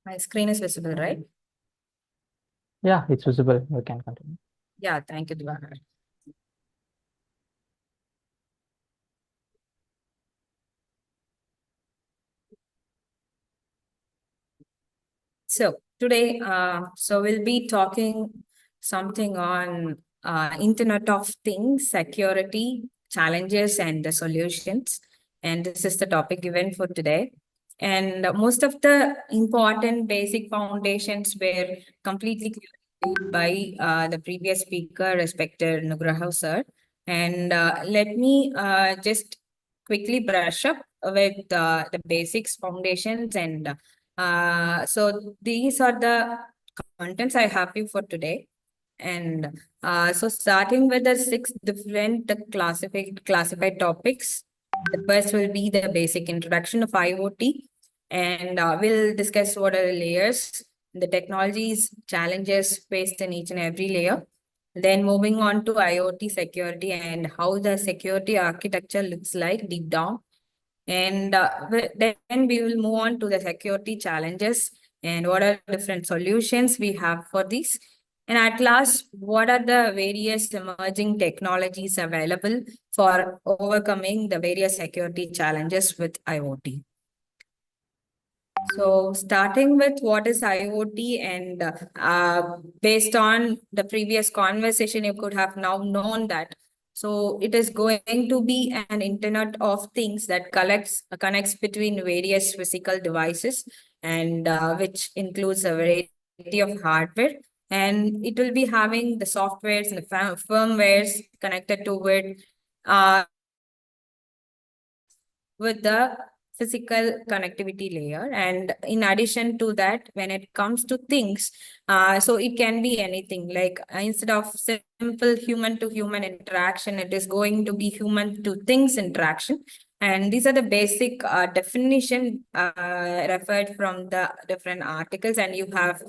My screen is visible, right? Yeah, it's visible. You can continue. Yeah, thank you, Dhivakar. So today, we'll be talking something on Internet of Things, security, challenges, and the solutions. And this is the topic given for today. And most of the important basic foundations were completely cleared by the previous speaker, respected Nugroho sir. And let me just quickly brush up with the basics, foundations, and so these are the contents I have you for today. And so starting with the 6 different classified topics. The first will be the basic introduction of IoT. And we'll discuss what are the layers, the technologies, challenges faced in each and every layer. Then moving on to IoT security and how the security architecture looks like deep down. And then we will move on to the security challenges and what are different solutions we have for these. And at last, what are the various emerging technologies available for overcoming the various security challenges with IoT? So starting with what is IoT, and based on the previous conversation, you could have now known that. So it is going to be an Internet of Things that connects between various physical devices, and which includes a variety of hardware. And it will be having the softwares and the firmwares connected to it with the physical connectivity layer. And in addition to that, when it comes to things, so it can be anything, like instead of simple human to human interaction, it is going to be human to things interaction. And these are the basic definition referred from the different articles, and you have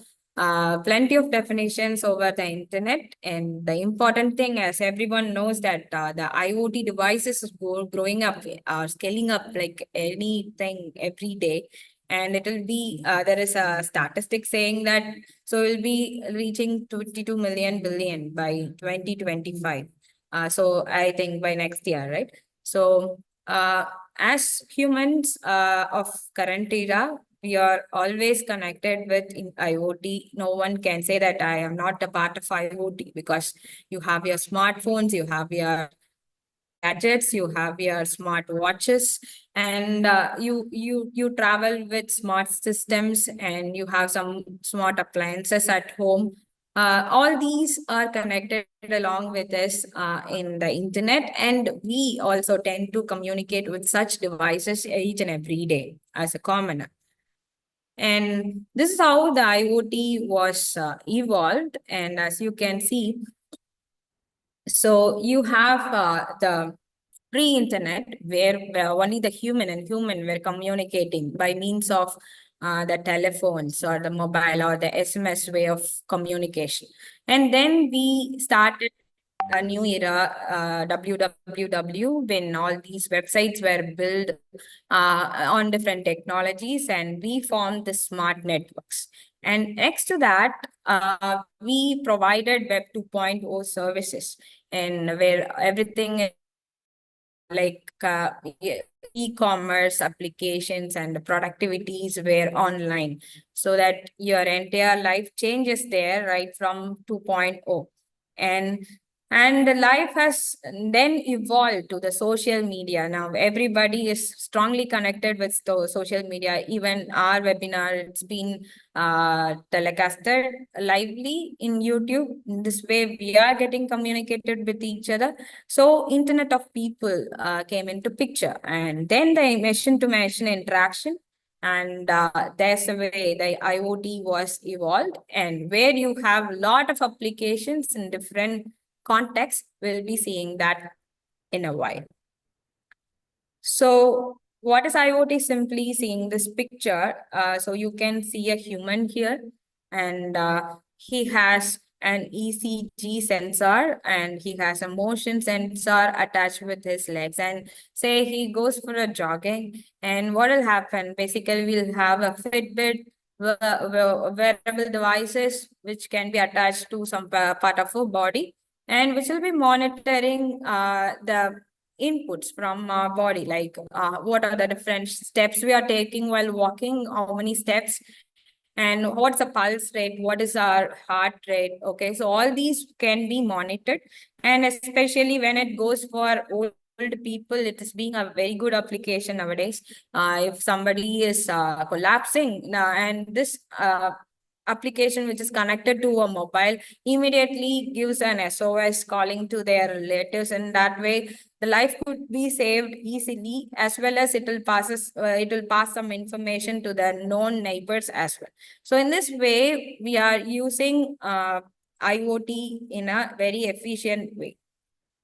plenty of definitions over the internet. And the important thing, as everyone knows, that the IoT devices is growing up, scaling up like anything every day. And it will be, there is a statistic saying that, so we'll be reaching 22 million billion by 2025. So I think by next year, right? So as humans of current era, we are always connected with IoT. No one can say that I am not a part of IoT, because you have your smartphones, you have your gadgets, you have your smart watches, and you travel with smart systems, and you have some smart appliances at home. All these are connected along with us in the internet, and we also tend to communicate with such devices each and every day as a commoner. And this is how the IoT was evolved. And as you can see, so you have the pre-internet, where only the human and human were communicating by means of the telephones or the mobile or the SMS way of communication. And then we started a new era, www, when all these websites were built on different technologies, and we formed the smart networks. And next to that, we provided Web 2.0 services, and where everything like e-commerce applications and productivities were online, so that your entire life changes there right from 2.0. And the life has then evolved to the social media. Now everybody is strongly connected with social media. Even our webinar, it's been telecasted lively in YouTube. In this way, we are getting communicated with each other. So Internet of People came into picture, and then the machine-to-machine interaction. And there's a way the IoT was evolved, and where you have a lot of applications in different contexts. We'll be seeing that in a while. So what is IoT? Simply seeing this picture. So you can see a human here, and he has an ECG sensor, and he has a motion sensor attached with his legs. And say he goes for a jogging, and what will happen? Basically, we'll have a Fitbit, wearable devices which can be attached to some part of our body, and which will be monitoring the inputs from our body, like what are the different steps we are taking while walking, how many steps, and what's the pulse rate, what is our heart rate. Okay, so all these can be monitored, and especially when it goes for old people, it is being a very good application nowadays. If somebody is collapsing, and this application which is connected to a mobile immediately gives an SOS calling to their relatives, and that way the life could be saved easily, as well as it will pass some information to the known neighbors as well. So in this way, we are using IoT in a very efficient way.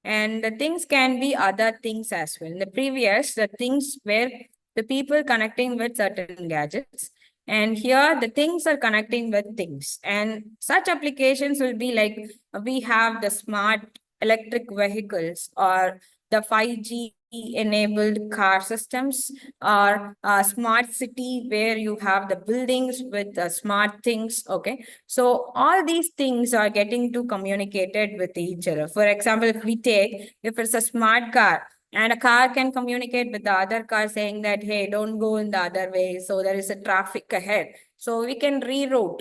And the things can be other things as well. In the previous, the things were the people connecting with certain gadgets. And here the things are connecting with things. And such applications will be like, we have the smart electric vehicles, or the 5G enabled car systems, or a smart city where you have the buildings with the smart things. Okay, so all these things are getting to communicated with each other. For example, if it's a smart car, and a car can communicate with the other car saying that, hey, don't go in the other way, so there is a traffic ahead, so we can reroute.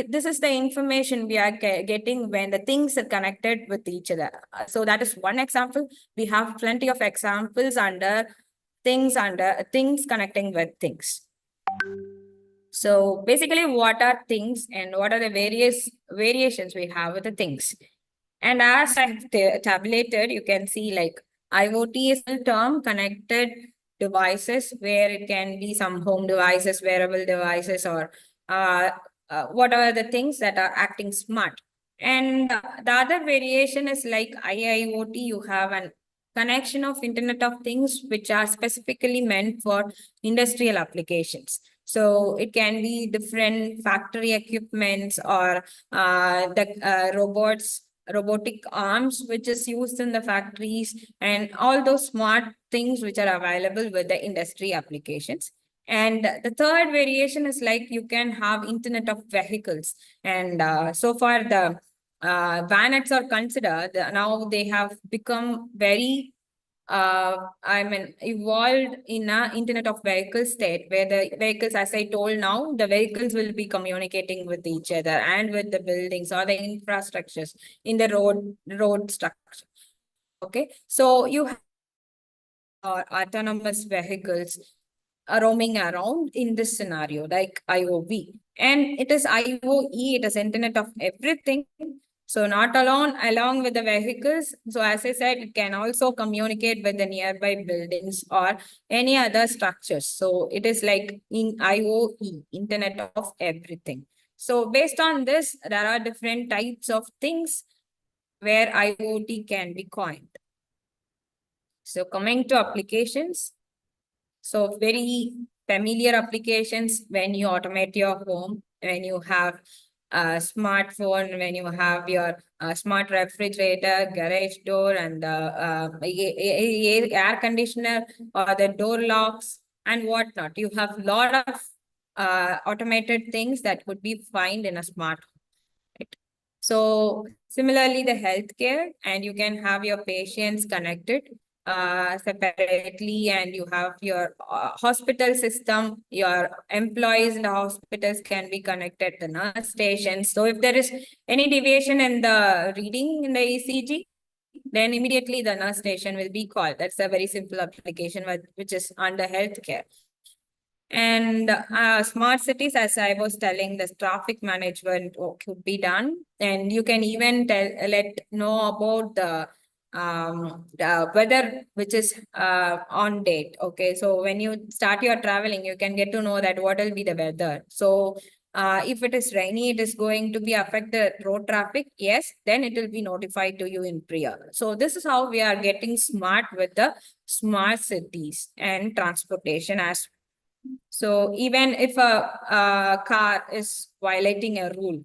This is the information we are getting when the things are connected with each other. So that is one example. We have plenty of examples under things connecting with things. So basically, what are things, and what are the various variations we have with the things? And as I've tabulated, you can see like IoT is a term, connected devices, where it can be some home devices, wearable devices, or what are the things that are acting smart. And the other variation is like IIoT. You have an connection of Internet of Things, which are specifically meant for industrial applications. So it can be different factory equipments, or the robotic arms which is used in the factories, and all those smart things which are available with the industry applications. And the third variation is like you can have Internet of Vehicles. And so far the VANETs are considered, now they have become very evolved in a Internet of Vehicles state, where the vehicles, as I told now, the vehicles will be communicating with each other and with the buildings or the infrastructures in the road structure. Okay, so you have autonomous vehicles roaming around in this scenario, like IOV. And it is IoE, it is Internet of Everything. So not along with the vehicles. So as I said, it can also communicate with the nearby buildings or any other structures. So it is like in IoE, Internet of Everything. So based on this, there are different types of things where IoT can be coined. So coming to applications. So very familiar applications when you automate your home, when you have a smartphone, when you have your smart refrigerator, garage door, and the air conditioner or the door locks and whatnot. You have a lot of automated things that could be found in a smart home. Right? So similarly, the healthcare, and you can have your patients connected separately, and you have your hospital system, your employees in the hospitals can be connected to nurse stations. So if there is any deviation in the reading in the ECG, then immediately the nurse station will be called. That's a very simple application which is under healthcare. And smart cities, as I was telling, the traffic management could be done. And you can even let know about the weather, which is on date. Okay, so when you start your traveling, you can get to know that what will be the weather. So if it is rainy, it is going to be affect the road traffic. Yes, then it will be notified to you in prior. So this is how we are getting smart with the smart cities and transportation as. So even if a car is violating a rule,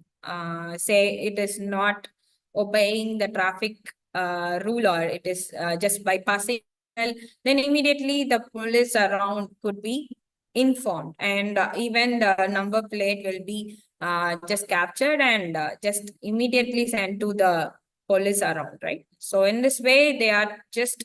say it is not obeying the traffic rule, or it is just bypassing, then immediately the police around could be informed, and even the number plate will be just captured and just immediately sent to the police around, right? So in this way, they are just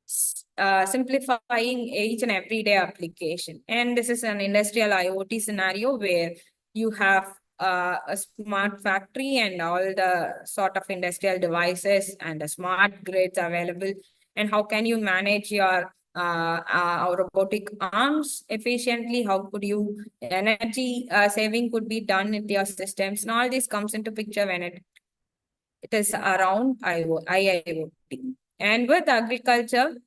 simplifying each and everyday application. And this is an industrial IoT scenario where you have a smart factory and all the sort of industrial devices and the smart grids available. And how can you manage your robotic arms efficiently? How could you energy saving could be done with your systems? And all this comes into picture when it is around IIoT. And with agriculture,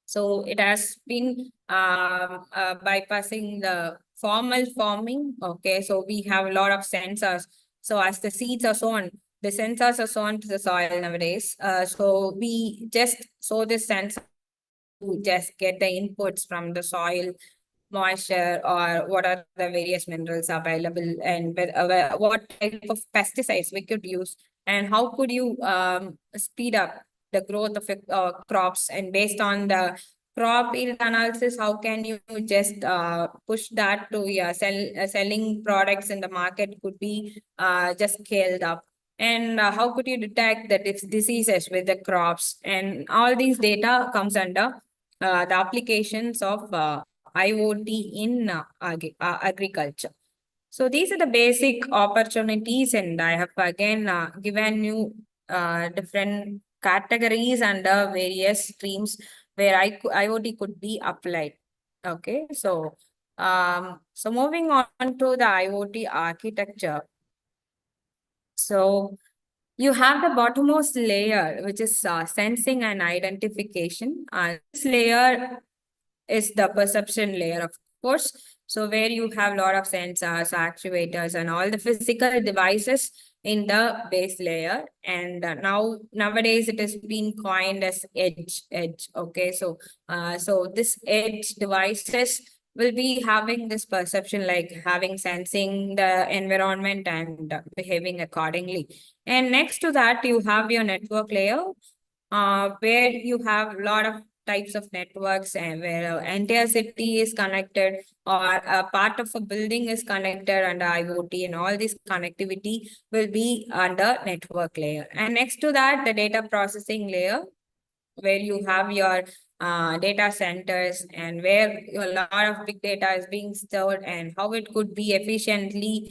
so it has been bypassing the formal farming. Okay, so we have a lot of sensors. So as the seeds are sown, the sensors are sown to the soil nowadays. So we just sow this sensor to just get the inputs from the soil, moisture, or what are the various minerals available, and what type of pesticides we could use, and how could you speed up the growth of crops. And based on the crop yield analysis, how can you just push that to selling products in the market could be just scaled up. And how could you detect the diseases with the crops, and all these data comes under the applications of IoT in agriculture. So these are the basic opportunities, and I have again given you different categories under various streams where IoT could be applied. Okay, so moving on to the IoT architecture. So you have the bottommost layer, which is sensing and identification. This layer is the perception layer, of course. So where you have a lot of sensors, actuators, and all the physical devices in the base layer. And nowadays it has been coined as edge. Okay, so so this edge devices will be having this perception, like having sensing the environment and behaving accordingly. And next to that, you have your network layer, where you have a lot of types of networks and where an entire city is connected or a part of a building is connected under IoT, and all this connectivity will be under network layer. And next to that, the data processing layer, where you have your data centers and where a lot of big data is being stored and how it could be efficiently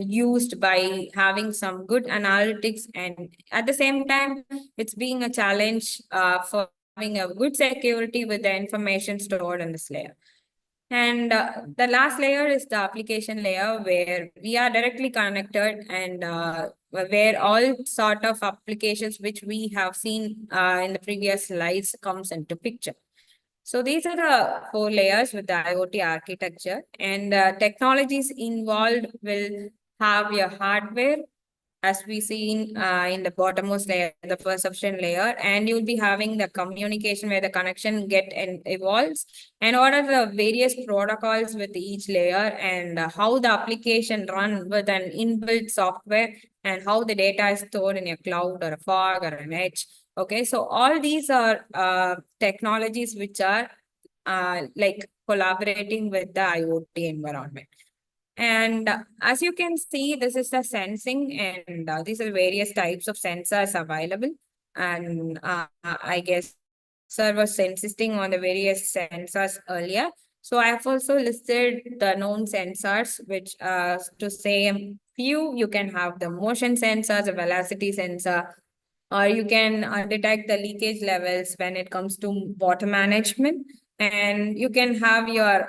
used by having some good analytics, and at the same time it's being a challenge for having a good security with the information stored in this layer. And the last layer is the application layer, where we are directly connected and where all sort of applications which we have seen in the previous slides comes into picture. So these are the 4 layers with the IoT architecture, and technologies involved will have your hardware, as we see in the bottommost layer, the perception layer, and you'll be having the communication where the connection and evolves, and what are the various protocols with each layer, and how the application run with an inbuilt software, and how the data is stored in a cloud or a fog or an edge. Okay, so all these are technologies which are like collaborating with the IoT environment. And as you can see, this is the sensing, and these are various types of sensors available. And I guess sir was insisting on the various sensors earlier. So I have also listed the known sensors, which to say a few, you can have the motion sensors, a velocity sensor, or you can detect the leakage levels when it comes to water management. And you can have your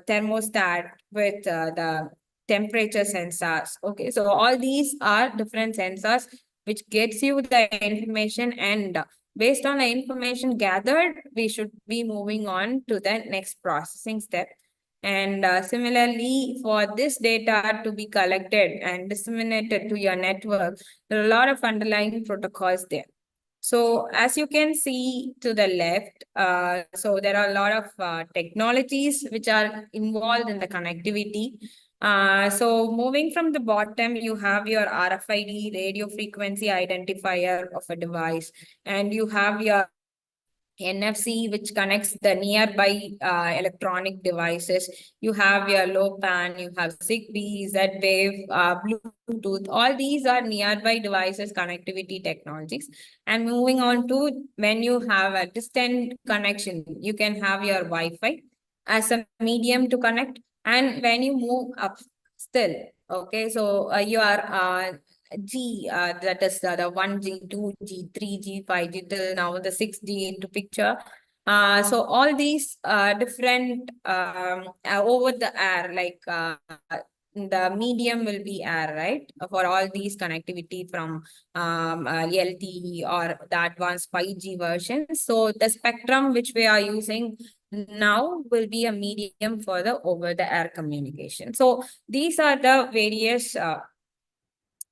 thermostat with the temperature sensors. Okay, so all these are different sensors which gets you the information, and based on the information gathered, we should be moving on to the next processing step. And similarly, for this data to be collected and disseminated to your network, there are a lot of underlying protocols there. So as you can see to the left, so there are a lot of technologies which are involved in the connectivity. So moving from the bottom, you have your RFID, radio frequency identifier of a device, and you have your NFC, which connects the nearby electronic devices. You have your low pan, you have Zigbee, Z-Wave, Bluetooth. All these are nearby devices connectivity technologies. And moving on to when you have a distant connection, you can have your Wi-Fi as a medium to connect. And when you move up still, okay, so your that is the 1G, 2G, 3G, 5G, till now the 6G into picture. So all these different over the air, like the medium will be air, right? For all these connectivity from LTE or the advanced 5G version. So the spectrum which we are using now will be a medium for the over the air communication. So these are the various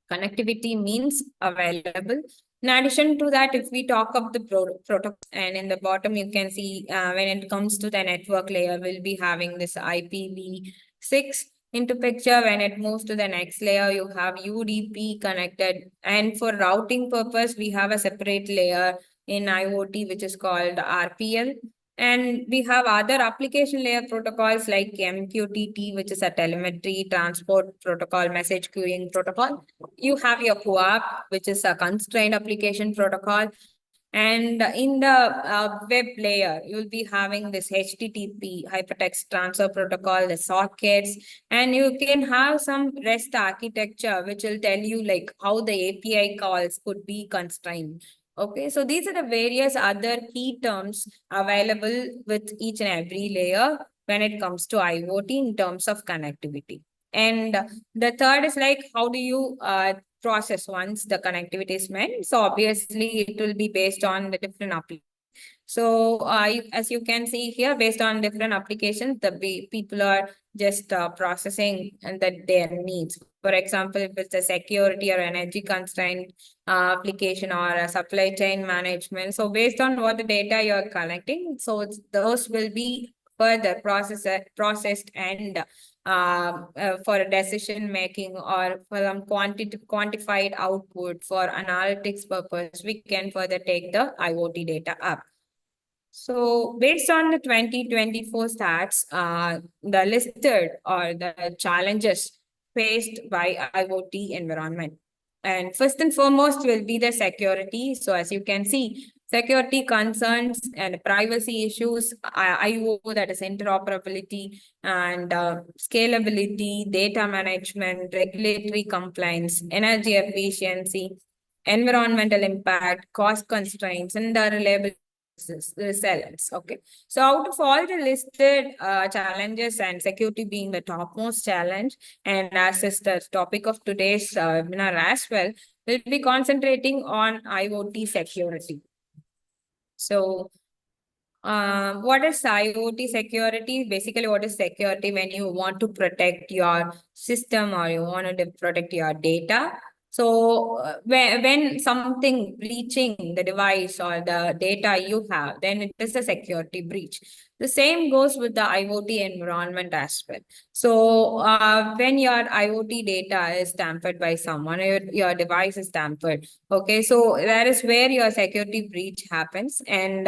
connectivity means available. In addition to that, if we talk of the protocols, and in the bottom you can see when it comes to the network layer, we'll be having this IPv6 into picture. When it moves to the next layer, you have UDP connected, and for routing purpose, we have a separate layer in IoT which is called RPL. And we have other application layer protocols like MQTT, which is a telemetry transport protocol, message queuing protocol. You have your CoAP, which is a constrained application protocol. And in the web layer, you'll be having this HTTP, hypertext transfer protocol, the sockets, and you can have some REST architecture, which will tell you like how the API calls could be constrained. Okay, so these are the various other key terms available with each and every layer when it comes to IoT in terms of connectivity. And the third is like, how do you process once the connectivity is met? So obviously it will be based on the different applications. So as you can see here, based on different applications, the people are just processing and their needs. For example, if it's a security or energy constraint application or a supply chain management. So based on what the data you're collecting, so those will be further processed and for decision making or for some quantified output for analytics purpose, we can further take the IoT data up. So based on the 2024 stats, the listed or the challenges faced by IoT environment. And first and foremost will be the security. So as you can see, security concerns and privacy issues, IO, that is interoperability, and scalability, data management, regulatory compliance, energy efficiency, environmental impact, cost constraints, and the reliability resilience. Okay, so out of all the listed challenges, and security being the topmost challenge, and as is the topic of today's webinar as well, we'll be concentrating on IoT security. So what is IoT security? Basically, what is security when you want to protect your system or you want to protect your data? So when something breaching the device or the data you have, then it is a security breach. The same goes with the IoT environment as well. So when your IoT data is tampered by someone, or your device is tampered, okay, so that is where your security breach happens. And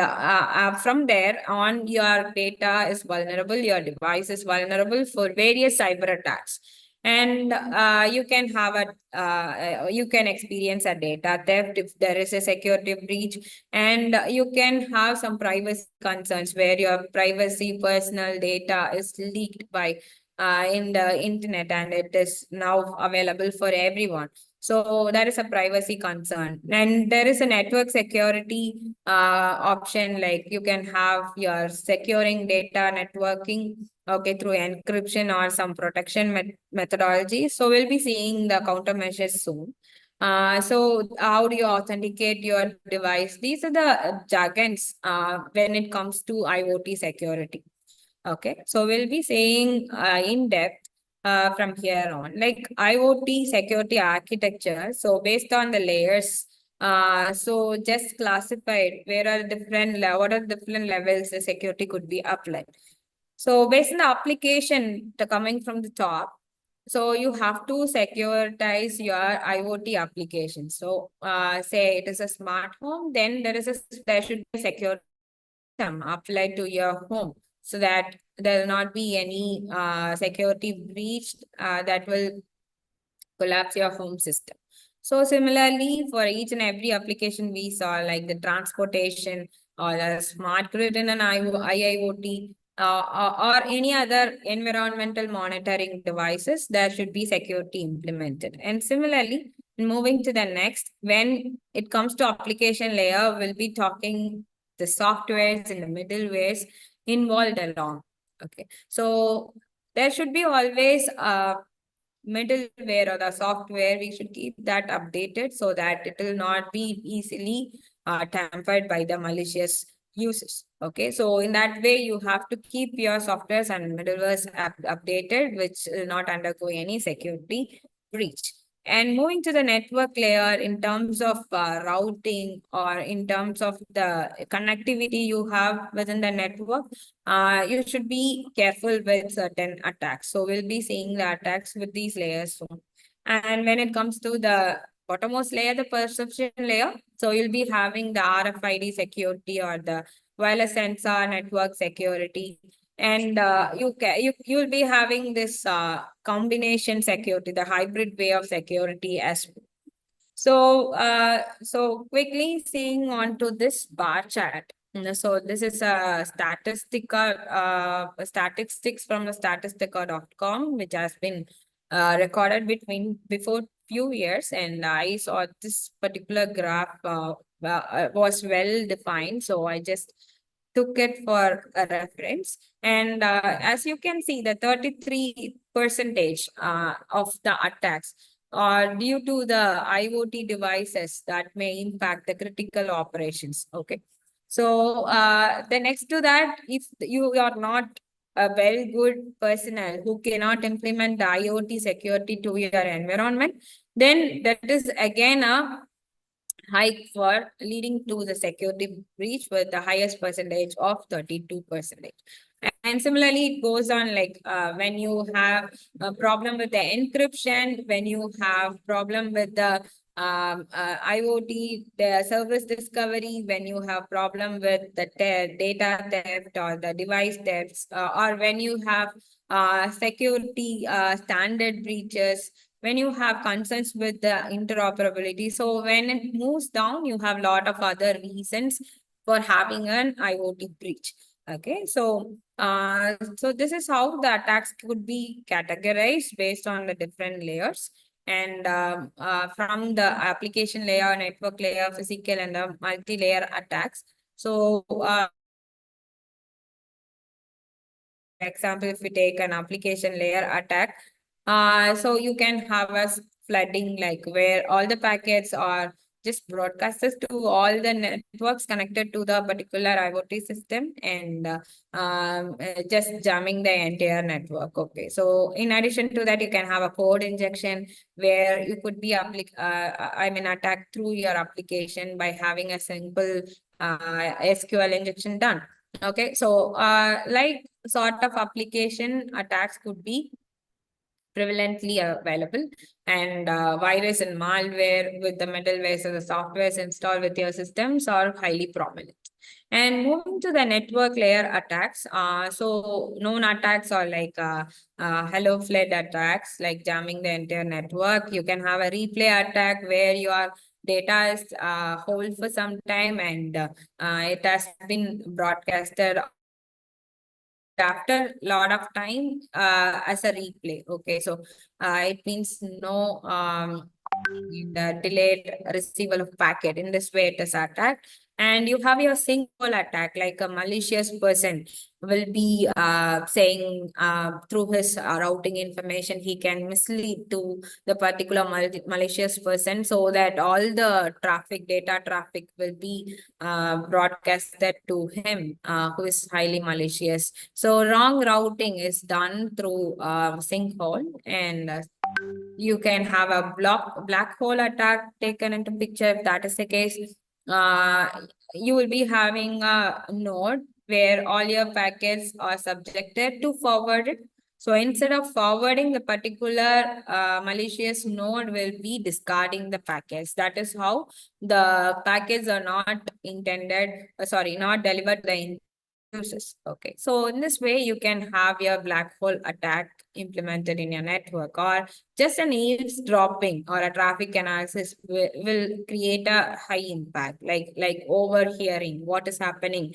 from there on, your data is vulnerable, your device is vulnerable for various cyber attacks. And you can have you can experience a data theft if there is a security breach, and you can have some privacy concerns where your privacy personal data is leaked by in the internet, and it is now available for everyone. So that is a privacy concern. And there is a network security option, like you can have your securing data networking, okay, through encryption or some protection methodology. So we'll be seeing the countermeasures soon. So how do you authenticate your device? These are the jargons when it comes to IoT security. Okay, so we'll be saying in depth from here on, like IoT security architecture. So based on the layers, so just classified what are the different levels the security could be applied. So based on the application coming from the top, so you have to securitize your IoT application. So say it is a smart home, then there should be a security system applied to your home, so that there will not be any security breach that will collapse your home system. So similarly, for each and every application we saw, like the transportation or the smart grid in an IIoT, or any other environmental monitoring devices, there should be security implemented. And similarly, moving to the next, when it comes to application layer, we'll be talking the softwares and the middlewares involved along. Okay, so there should be always middleware or the software. We should keep that updated so that it will not be easily tampered by the malicious users. Okay, so in that way, you have to keep your softwares and middlewares updated, which will not undergo any security breach. And moving to the network layer in terms of routing or in terms of the connectivity you have within the network, you should be careful with certain attacks. So we'll be seeing the attacks with these layers soon. And when it comes to the bottommost layer, the perception layer, so you'll be having the RFID security or the wireless sensor network security. And you'll be having this combination security, the hybrid way of security as well. So so quickly seeing on to this bar chart. So this is a statistics from the statistica.com, which has been recorded before few years, and I saw this particular graph was well defined, so I just took it for a reference. And as you can see, the 33% of the attacks are due to the IoT devices that may impact the critical operations. Okay, so the next to that, if you are not a very good personnel who cannot implement the IoT security to your environment, then that is again a hike for leading to the security breach with the highest percentage of 32%. And similarly, it goes on like when you have a problem with the encryption, when you have problem with the IoT, the service discovery, when you have problem with the data theft or the device thefts, or when you have security standard breaches, when you have concerns with the interoperability. So when it moves down, you have a lot of other reasons for having an IoT breach. Okay, so this is how the attacks could be categorized based on the different layers. And from the application layer, network layer, physical, and the multi-layer attacks. So, example, if we take an application layer attack, so you can have a flooding, like where all the packets are just broadcasted to all the networks connected to the particular IoT system, and just jamming the entire network. Okay, so in addition to that, you can have a code injection where you could be attacked through your application by having a simple SQL injection done. Okay, so like sort of application attacks could be prevalently available, and virus and malware with the middleware, so the softwares installed with your systems are highly prominent. And moving to the network layer attacks, so known attacks are like hello flood attacks, like jamming the entire network. You can have a replay attack where your data is hold for some time, and it has been broadcasted after a lot of time as a replay. Okay, so it means no delayed receival of packet. In this way, it is attacked. And you have your single attack, like a malicious person will be saying through his routing information, he can mislead to the particular malicious person, so that all the data traffic will be broadcasted to him, who is highly malicious. So wrong routing is done through sinkhole, and you can have a black hole attack taken into picture. If that is the case, you will be having a node where all your packets are subjected to forwarded. So instead of forwarding, the particular malicious node will be discarding the packets. That is how the packets are not intended, not delivered to the users. Okay, so in this way, you can have your black hole attack implemented in your network, or just an eavesdropping or a traffic analysis will create a high impact, like overhearing what is happening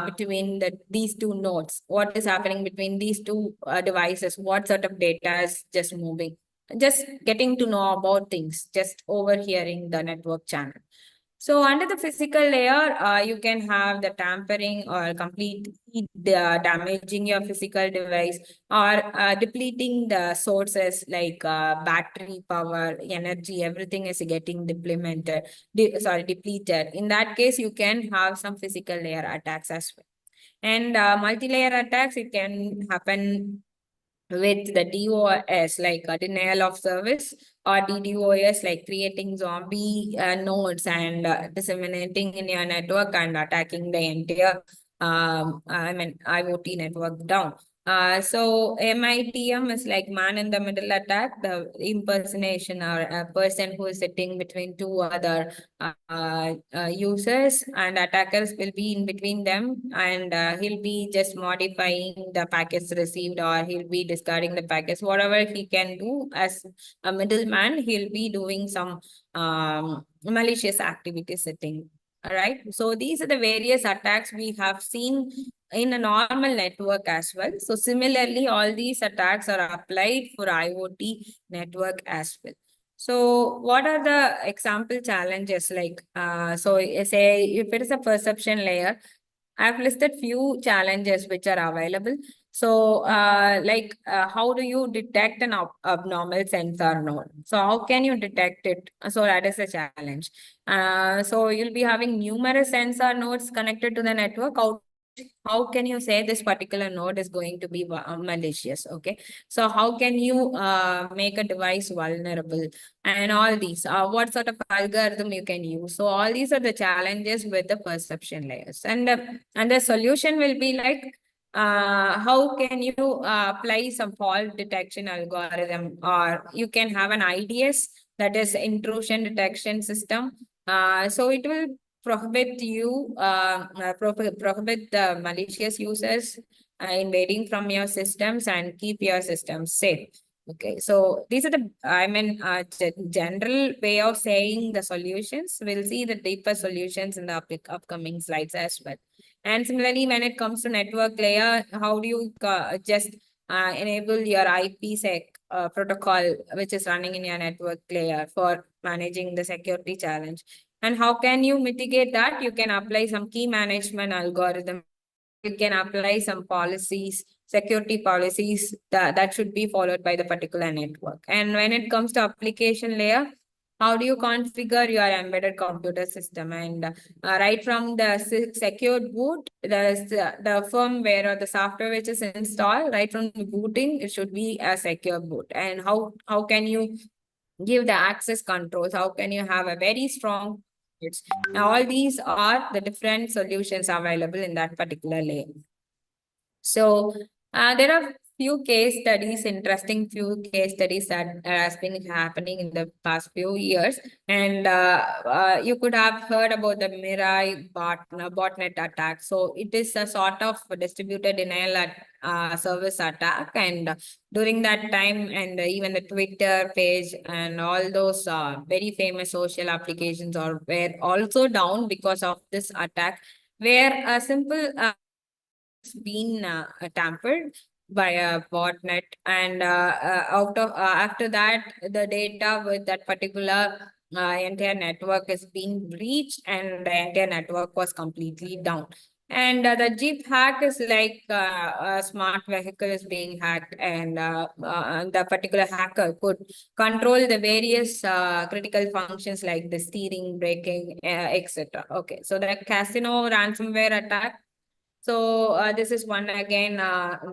between these two nodes, what is happening between these two devices, what sort of data is just moving, just getting to know about things, just overhearing the network channel. So under the physical layer, you can have the tampering or completely damaging your physical device, or depleting the sources like battery power, energy, everything is getting depleted. In that case, you can have some physical layer attacks as well. And multi-layer attacks, it can happen with the DOS, like a denial of service, or DDoS, like creating zombie nodes and disseminating in your network and attacking the entire IoT network down. So MITM is like man in the middle attack, the impersonation or a person who is sitting between two other users, and attackers will be in between them, and he'll be just modifying the packets received, or he'll be discarding the packets. Whatever he can do as a middleman, he'll be doing some malicious activity setting. All right. So these are the various attacks we have seen in a normal network as well. So similarly, all these attacks are applied for IoT network as well. So what are the example challenges? Like, so say if it is a perception layer, I've listed few challenges which are available. So how do you detect an abnormal sensor node? So how can you detect it? So that is a challenge. So you'll be having numerous sensor nodes connected to the network. How can you say this particular node is going to be malicious? Okay, so how can you make a device vulnerable, and all these, what sort of algorithm you can use? So all these are the challenges with the perception layers, and the solution will be like how can you apply some fault detection algorithm, or you can have an IDS, that is intrusion detection system. So it will prohibit the malicious users invading from your systems and keep your systems safe. Okay, so these are the, general way of saying the solutions. We'll see the deeper solutions in the upcoming slides as well. And similarly, when it comes to network layer, how do you just enable your IPsec protocol, which is running in your network layer for managing the security challenge? And how can you mitigate that? You can apply some key management algorithm. You can apply some policies, security policies that should be followed by the particular network. And when it comes to application layer, how do you configure your embedded computer system? And right from the secured boot, the firmware or the software which is installed, right from the booting, it should be a secure boot. And how can you give the access controls? How can you have a very strong? Now, all these are the different solutions available in that particular layer. So there are few case studies, interesting few case studies that has been happening in the past few years. And you could have heard about the Mirai botnet attack. So it is a sort of distributed denial service attack. And during that time, and even the Twitter page and all those very famous social applications were also down because of this attack, where a simple been tampered by a botnet, and after that, the data with that particular entire network is being breached, and the entire network was completely down. And the Jeep hack is like a smart vehicle is being hacked, and the particular hacker could control the various critical functions like the steering, braking, etc. Okay, so the casino ransomware attack. So this is one again,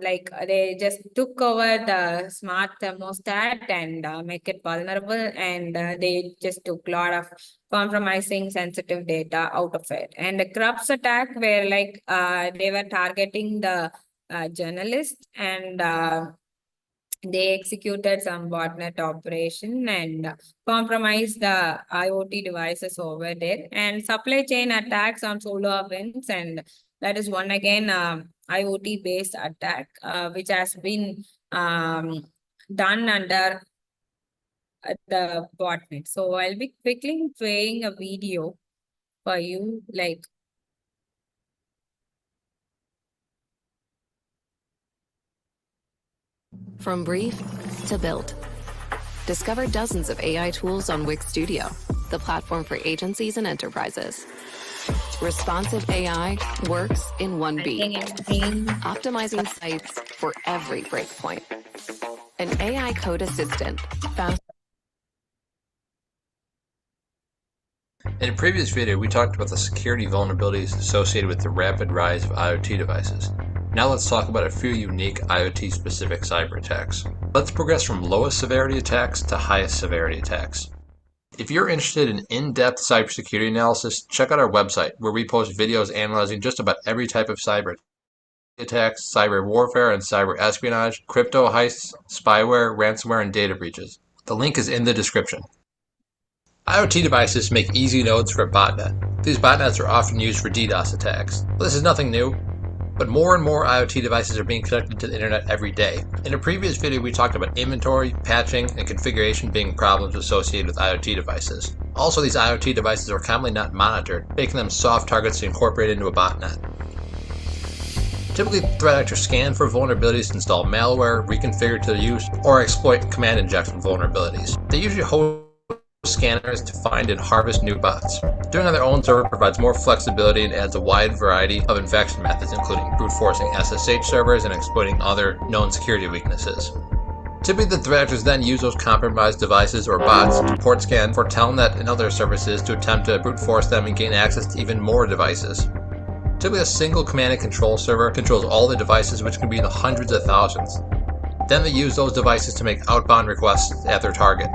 like they just took over the smart thermostat and make it vulnerable, and they just took a lot of compromising sensitive data out of it. And the Krups attack, where like they were targeting the journalists, and they executed some botnet operation and compromised the IoT devices over there. And supply chain attacks on SolarWinds, and that is one again IoT based attack, which has been done under the botnet. So I'll be quickly playing a video for you, like. From brief to build. Discover dozens of AI tools on Wix Studio, the platform for agencies and enterprises. Responsive AI works in one beat, optimizing sites for every breakpoint. An AI code assistant fast. In a previous video, we talked about the security vulnerabilities associated with the rapid rise of IoT devices. Now let's talk about a few unique IoT-specific cyber attacks. Let's progress from lowest severity attacks to highest severity attacks. If you're interested in in-depth cybersecurity analysis, check out our website, where we post videos analyzing just about every type of cyber attacks, cyber warfare and cyber espionage, crypto heists, spyware, ransomware, and data breaches. The link is in the description. IoT devices make easy nodes for a botnet. These botnets are often used for DDoS attacks. Well, this is nothing new, but more and more IoT devices are being connected to the internet every day. In a previous video, we talked about inventory, patching, and configuration being problems associated with IoT devices. Also, these IoT devices are commonly not monitored, making them soft targets to incorporate into a botnet. Typically, threat actors scan for vulnerabilities to install malware, reconfigure to their use, or exploit command injection vulnerabilities. They usually host scanners to find and harvest new bots. Doing on their own server provides more flexibility and adds a wide variety of infection methods, including brute forcing SSH servers and exploiting other known security weaknesses. Typically, the threat actors then use those compromised devices or bots to port scan for Telnet and other services to attempt to brute force them and gain access to even more devices. Typically, a single command and control server controls all the devices, which can be in the hundreds of thousands. Then they use those devices to make outbound requests at their target.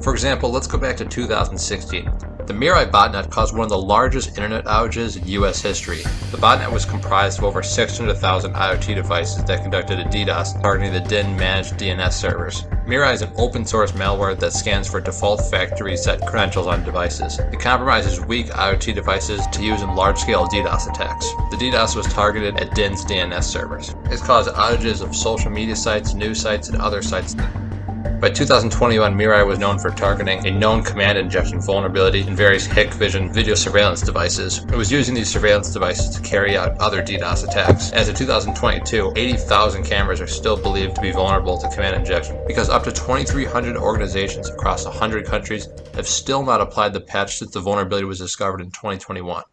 For example, let's go back to 2016. The Mirai botnet caused one of the largest internet outages in US history. The botnet was comprised of over 600,000 IoT devices that conducted a DDoS targeting the DIN managed DNS servers. Mirai is an open source malware that scans for default factory set credentials on devices. It compromises weak IoT devices to use in large scale DDoS attacks. The DDoS was targeted at DIN's DNS servers. It's caused outages of social media sites, news sites, and other sites. By 2021, Mirai was known for targeting a known command injection vulnerability in various Hikvision video surveillance devices. It was using these surveillance devices to carry out other DDoS attacks. As of 2022, 80,000 cameras are still believed to be vulnerable to command injection, because up to 2,300 organizations across 100 countries have still not applied the patch since the vulnerability was discovered in 2021.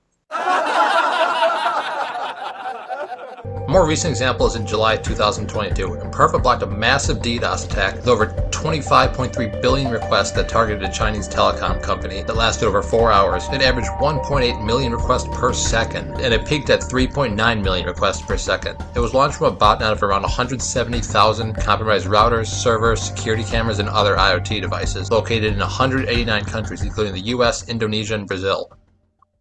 A more recent example is in July 2022. Imperva blocked a massive DDoS attack with over 25.3 billion requests that targeted a Chinese telecom company that lasted over 4 hours. It averaged 1.8 million requests per second, and it peaked at 3.9 million requests per second. It was launched from a botnet of around 170,000 compromised routers, servers, security cameras, and other IoT devices located in 189 countries, including the US, Indonesia, and Brazil.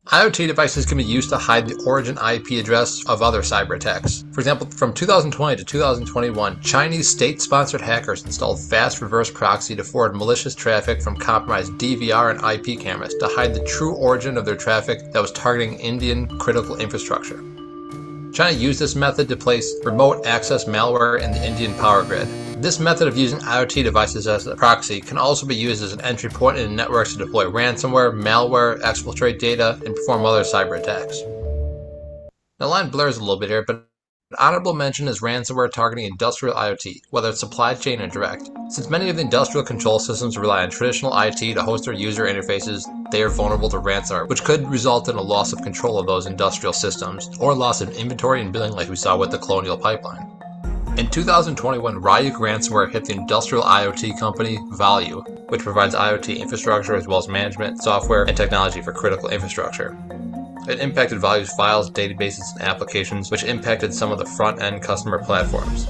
IoT devices can be used to hide the origin IP address of other cyber attacks. For example, from 2020 to 2021, Chinese state-sponsored hackers installed fast reverse proxy to forward malicious traffic from compromised DVR and IP cameras to hide the true origin of their traffic that was targeting Indian critical infrastructure. China used this method to place remote access malware in the Indian power grid. This method of using IoT devices as a proxy can also be used as an entry point in networks to deploy ransomware, malware, exfiltrate data, and perform other cyber attacks. The line blurs a little bit here, but an honorable mention is ransomware targeting industrial IoT, whether it's supply chain or direct. Since many of the industrial control systems rely on traditional IT to host their user interfaces, they are vulnerable to ransomware, which could result in a loss of control of those industrial systems, or loss of inventory and billing like we saw with the Colonial Pipeline. In 2021, Ryuk ransomware hit the industrial IoT company Value, which provides IoT infrastructure as well as management, software, and technology for critical infrastructure. It impacted Value's files, databases, and applications, which impacted some of the front-end customer platforms.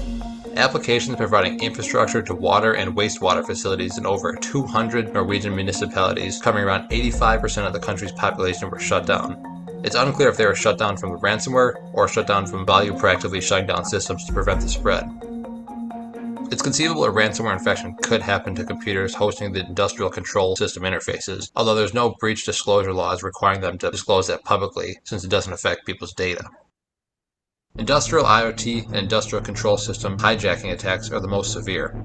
Applications providing infrastructure to water and wastewater facilities in over 200 Norwegian municipalities, covering around 85% of the country's population, were shut down. It's unclear if they were shut down from the ransomware or shut down from Value proactively shutting down systems to prevent the spread. It's conceivable a ransomware infection could happen to computers hosting the industrial control system interfaces, although there's no breach disclosure laws requiring them to disclose that publicly since it doesn't affect people's data. Industrial IoT and industrial control system hijacking attacks are the most severe.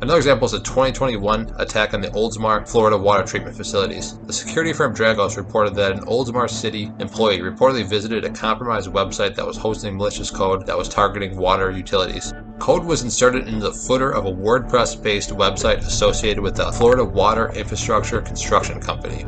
Another example is the 2021 attack on the Oldsmar, Florida water treatment facilities. The security firm Dragos reported that an Oldsmar City employee reportedly visited a compromised website that was hosting malicious code that was targeting water utilities. Code was inserted into the footer of a WordPress-based website associated with the Florida Water Infrastructure Construction Company.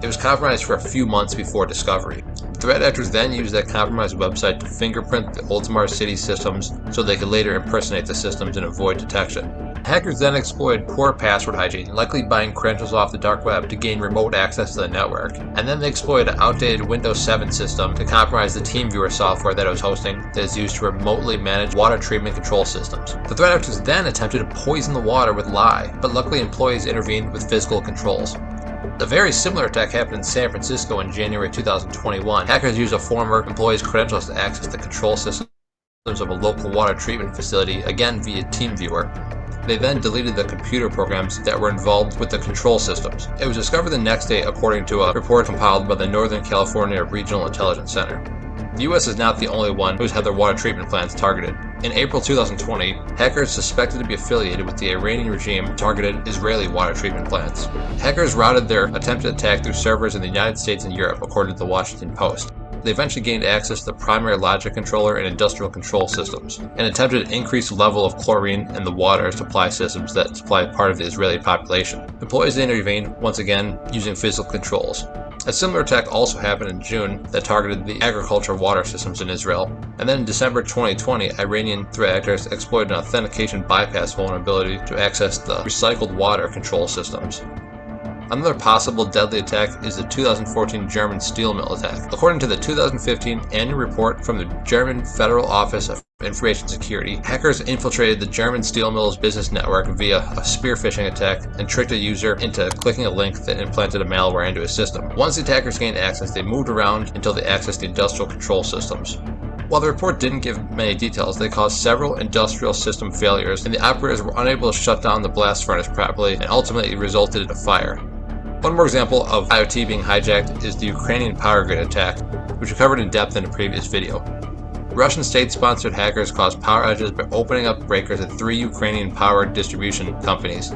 It was compromised for a few months before discovery. Threat actors then used that compromised website to fingerprint the Oldsmar City systems so they could later impersonate the systems and avoid detection. Hackers then exploited poor password hygiene, likely buying credentials off the dark web to gain remote access to the network. And then they exploited an outdated Windows 7 system to compromise the TeamViewer software that it was hosting that is used to remotely manage water treatment control systems. The threat actors then attempted to poison the water with lye, but luckily employees intervened with physical controls. A very similar attack happened in San Francisco in January 2021. Hackers used a former employee's credentials to access the control systems of a local water treatment facility, again via TeamViewer. They then deleted the computer programs that were involved with the control systems. It was discovered the next day according to a report compiled by the Northern California Regional Intelligence Center. The US is not the only one who's had their water treatment plants targeted. In April 2020, hackers suspected to be affiliated with the Iranian regime targeted Israeli water treatment plants. Hackers routed their attempted attack through servers in the United States and Europe, according to the Washington Post. They eventually gained access to the primary logic controller and industrial control systems, and attempted to increase the level of chlorine in the water supply systems that supply part of the Israeli population. Employees intervened, once again, using physical controls. A similar attack also happened in June that targeted the agricultural water systems in Israel. And then in December 2020, Iranian threat actors exploited an authentication bypass vulnerability to access the recycled water control systems. Another possible deadly attack is the 2014 German steel mill attack. According to the 2015 annual report from the German Federal Office of Information Security, hackers infiltrated the German steel mill's business network via a spear phishing attack and tricked a user into clicking a link that implanted a malware into his system. Once the attackers gained access, they moved around until they accessed the industrial control systems. While the report didn't give many details, they caused several industrial system failures, and the operators were unable to shut down the blast furnace properly, and ultimately it resulted in a fire. One more example of IoT being hijacked is the Ukrainian power grid attack, which we covered in depth in a previous video. Russian state-sponsored hackers caused power outages by opening up breakers at 3 Ukrainian power distribution companies.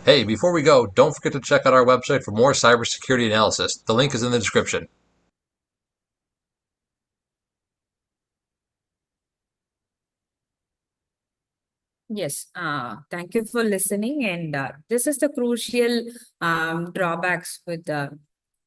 Hey, before we go, don't forget to check out our website for more cybersecurity analysis. The link is in the description. Yes, thank you for listening. And this is the crucial drawbacks with the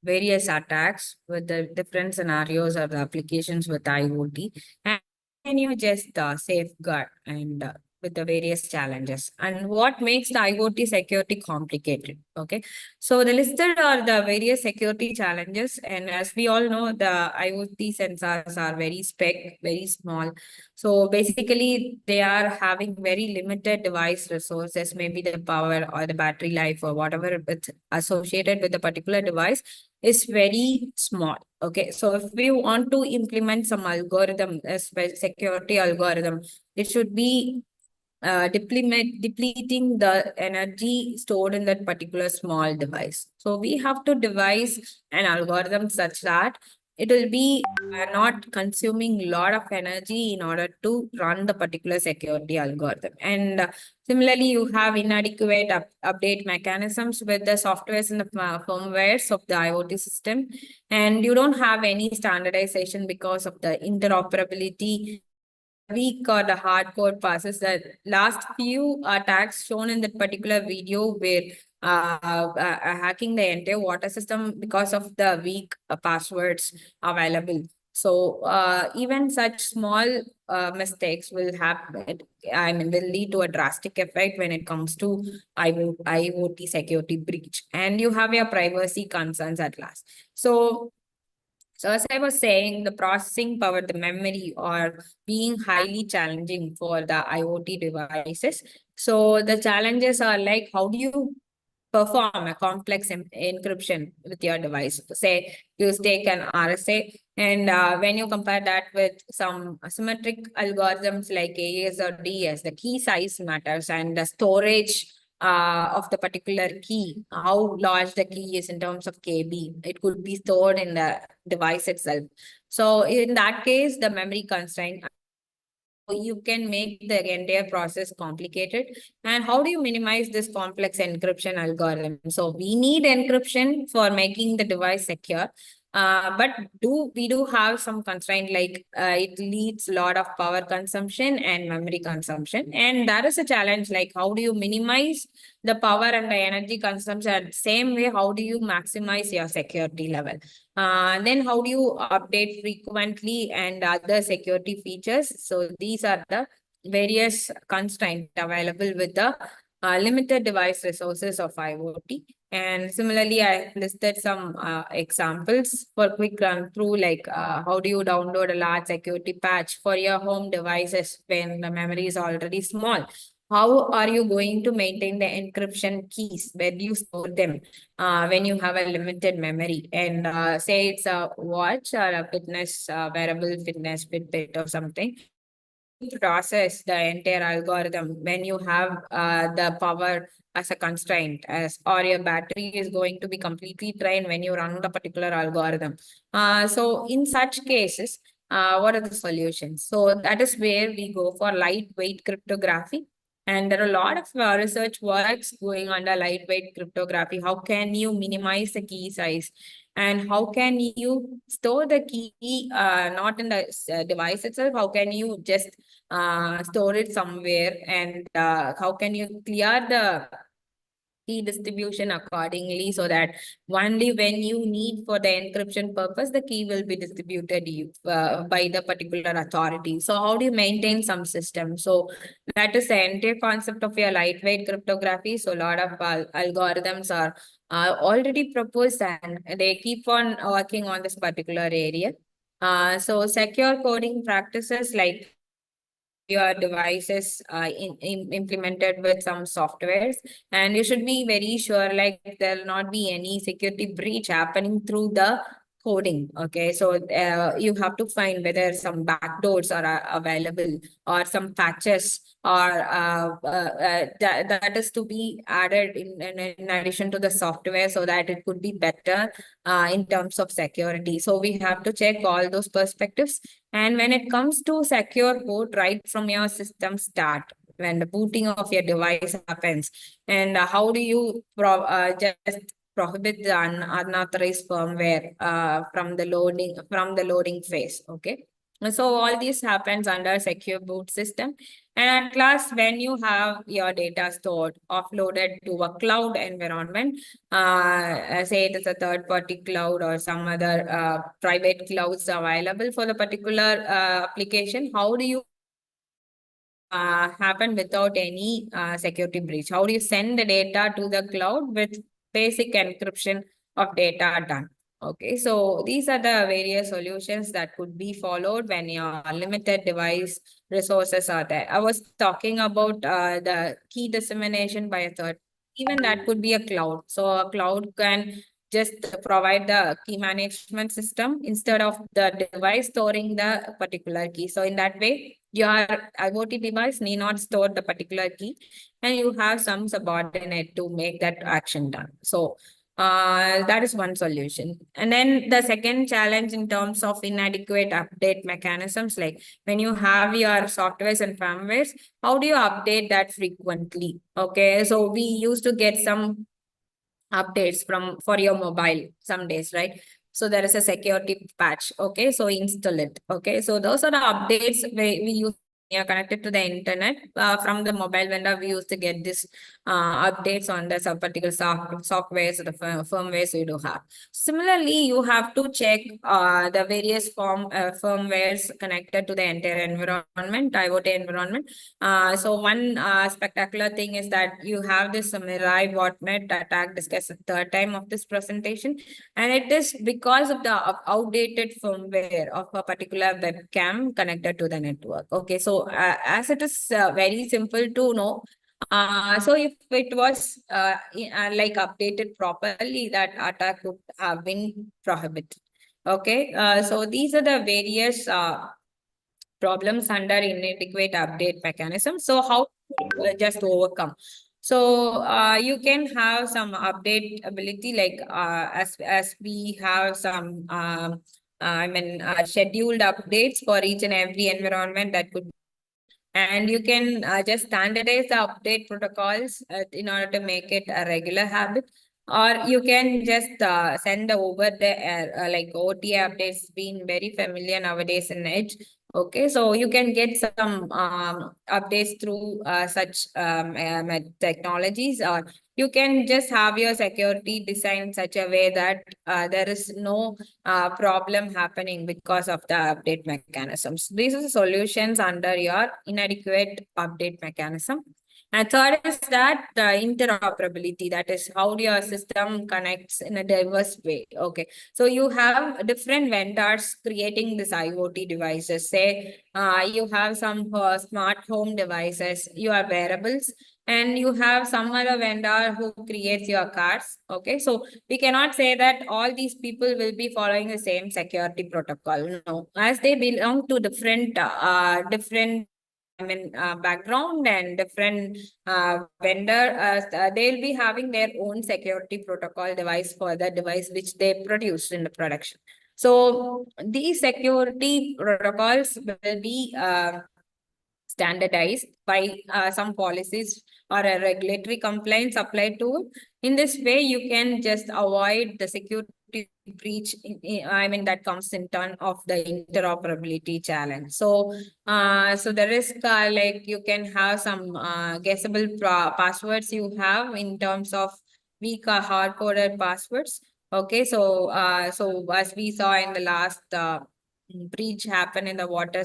various attacks, with the different scenarios or the applications with IoT. And can you just safeguard and with the various challenges, and what makes the IoT security complicated? Okay, so the listed are the various security challenges, and as we all know, the IoT sensors are very small. So basically, they are having very limited device resources, maybe the power or the battery life or whatever it's associated with the particular device is very small. Okay, so if we want to implement some algorithm, a security algorithm, it should be depleting the energy stored in that particular small device. So we have to devise an algorithm such that it will be not consuming a lot of energy in order to run the particular security algorithm. And similarly, you have inadequate update mechanisms with the softwares and the firmwares of the IoT system. And you don't have any standardization because of the interoperability weak or the hard code passes. The last few attacks shown in that particular video were hacking the entire water system because of the weak passwords available. So even such small mistakes will happen. Will lead to a drastic effect when it comes to IoT security breach, and you have your privacy concerns at last. So as I was saying, the processing power, the memory are being highly challenging for the IoT devices. So the challenges are like, how do you perform a complex encryption with your device? Say you take an RSA, and when you compare that with some asymmetric algorithms like AES or DES, the key size matters, and the storage of the particular key, how large the key is in terms of KB. It could be stored in the device itself. So in that case, the memory constraint, you can make the entire process complicated. And how do you minimize this complex encryption algorithm? So we need encryption for making the device secure. But we do have some constraint, like it leads a lot of power consumption and memory consumption. And that is a challenge, like how do you minimize the power and the energy consumption? Same way, how do you maximize your security level? Then how do you update frequently and other security features? So these are the various constraints available with the limited device resources of IoT. And similarly, I listed some examples for quick run through, like how do you download a large security patch for your home devices when the memory is already small? How are you going to maintain the encryption keys? Where do you store them when you have a limited memory? And say it's a watch or a fitness wearable fitness Fitbit or something. Process the entire algorithm when you have the power as a constraint, as or your battery is going to be completely drained when you run the particular algorithm. So in such cases, what are the solutions? So that is where we go for lightweight cryptography. And there are a lot of research works going under lightweight cryptography. How can you minimize the key size? And how can you store the key not in the device itself? How can you just store it somewhere? And how can you clear the key distribution accordingly, so that only when you need for the encryption purpose, the key will be distributed by the particular authority. So how do you maintain some system? So that is the entire concept of your lightweight cryptography. So a lot of algorithms are already proposed, and they keep on working on this particular area. So secure coding practices like your devices implemented with some softwares, and you should be very sure like there will not be any security breach happening through the coding. Okay, so you have to find whether some backdoors are available, or some patches, or that is to be added in addition to the software, so that it could be better in terms of security. So we have to check all those perspectives. And when it comes to secure boot, right from your system start, when the booting of your device happens, and how do you just prohibit the unauthorized firmware from the loading phase? Okay, so all this happens under secure boot system. And at last, when you have your data stored, offloaded to a cloud environment, say it is a third-party cloud or some other private clouds available for the particular application, how do you happen without any security breach? How do you send the data to the cloud with basic encryption of data done? Okay, so these are the various solutions that could be followed when your limited device resources are there. I was talking about the key dissemination by a third. Even that could be a cloud. So a cloud can just provide the key management system instead of the device storing the particular key. So in that way, your IoT device need not store the particular key, and you have some subordinate to make that action done. So that is one solution. And then the second challenge in terms of inadequate update mechanisms, like when you have your softwares and firmwares, how do you update that frequently? Okay, so we used to get some updates for your mobile some days, right? So there is a security patch. Okay, so install it. Okay, so those are the updates we use. Are connected to the internet from the mobile vendor. We used to get this updates on the particular softwares or the firmwares we do have. Similarly, you have to check the various firmwares connected to the entire environment, IoT environment. So one spectacular thing is that you have this Mirai botnet attack discussed the third time of this presentation, and it is because of the outdated firmware of a particular webcam connected to the network. Okay, so as it is very simple to know, so if it was like updated properly, that attack would have been prohibited. Okay, so these are the various problems under inadequate update mechanism. So how just overcome? So you can have some update ability, like as we have some scheduled updates for each and every environment that could. And you can just standardize the update protocols in order to make it a regular habit. Or you can just send over the like OTA updates, being very familiar nowadays in Edge. Okay, so you can get some updates through such technologies, or you can just have your security designed in such a way that there is no problem happening because of the update mechanisms. These are the solutions under your inadequate update mechanism. And third is that the interoperability, that is how your system connects in a diverse way. Okay, so you have different vendors creating these IoT devices. Say you have some smart home devices, you have wearables, and you have some other vendor who creates your cars. Okay, so we cannot say that all these people will be following the same security protocol. No, as they belong to different background and different vendor, they'll be having their own security protocol device for the device which they produce in the production. So these security protocols will be standardized by some policies or a regulatory compliance applied to it. In this way, you can just avoid the security breach, I mean, that comes in turn of the interoperability challenge. So, so the risk, like you can have some guessable passwords you have in terms of weak or hard-coded passwords. Okay, so so as we saw in the last breach happened in the water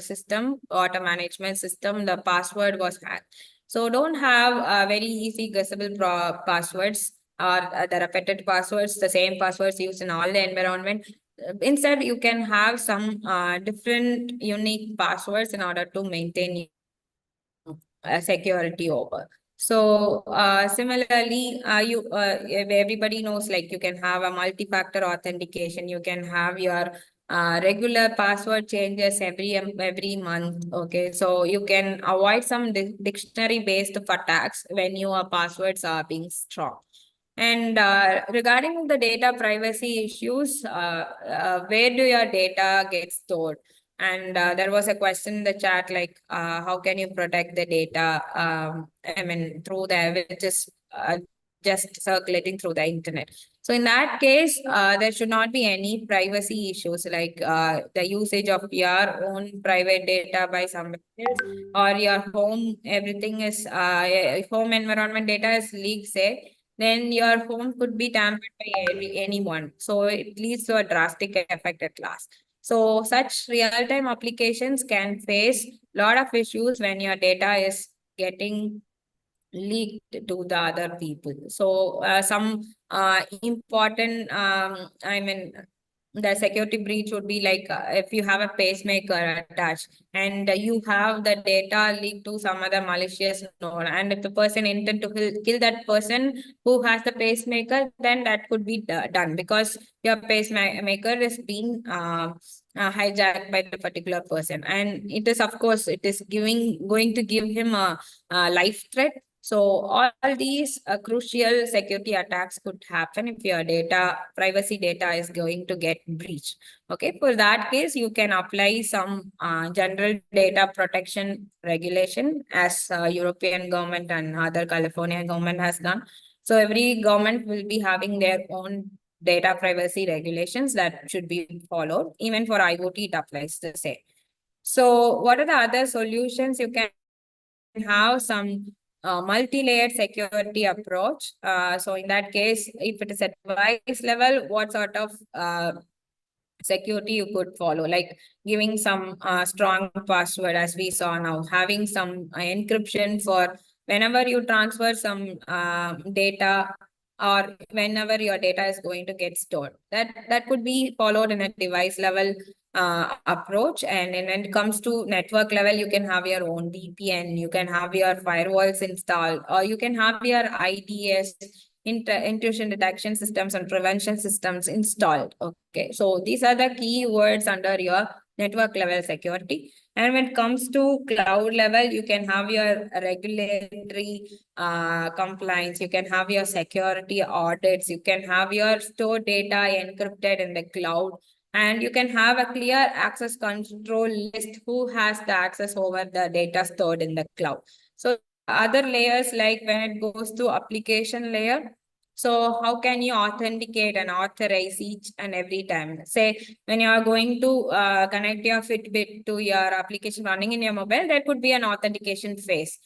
management system, the password was hacked. So don't have very easy guessable passwords or the repeated passwords, the same passwords used in all the environment. Instead, you can have some different unique passwords in order to maintain security over. So similarly, everybody knows, like, you can have a multi-factor authentication. You can have your regular password changes every month. Okay, so you can avoid some dictionary-based attacks when your passwords are being strong. And regarding the data privacy issues, where do your data get stored? And there was a question in the chat, like, how can you protect the data? I mean, through the, which is just circulating through the internet. So in that case, there should not be any privacy issues, like the usage of your own private data by somebody else, or your home, everything is home environment data is leaked, say, then your home could be tampered by anyone. So it leads to a drastic effect at last. So such real-time applications can face a lot of issues when your data is getting leaked to the other people. So some important, I mean, the security breach would be like if you have a pacemaker attached and you have the data leaked to some other malicious node, and if the person intend to kill that person who has the pacemaker, then that could be done, because your pacemaker is being hijacked by the particular person, and it is, of course, it is going to give him a life threat. So all these crucial security attacks could happen if your privacy data is going to get breached. Okay, for that case, you can apply some general data protection regulation, as European government and other California government has done. So every government will be having their own data privacy regulations that should be followed. Even for IoT, it applies the same. So what are the other solutions? You can have some multi-layered security approach. So in that case, if it is at device level, what sort of security you could follow, like giving some strong password, as we saw now, having some encryption for whenever you transfer some data, or whenever your data is going to get stored. That could be followed in a device level approach. And when it comes to network level, you can have your own VPN, you can have your firewalls installed, or you can have your IDS, intrusion detection systems and prevention systems installed. Okay, so these are the key words under your network level security. And when it comes to cloud level, you can have your regulatory compliance, you can have your security audits, you can have your stored data encrypted in the cloud, and you can have a clear access control list who has the access over the data stored in the cloud. So other layers, like when it goes to application layer, so how can you authenticate and authorize each and every time? Say, when you are going to connect your Fitbit to your application running in your mobile, there could be an authentication phase,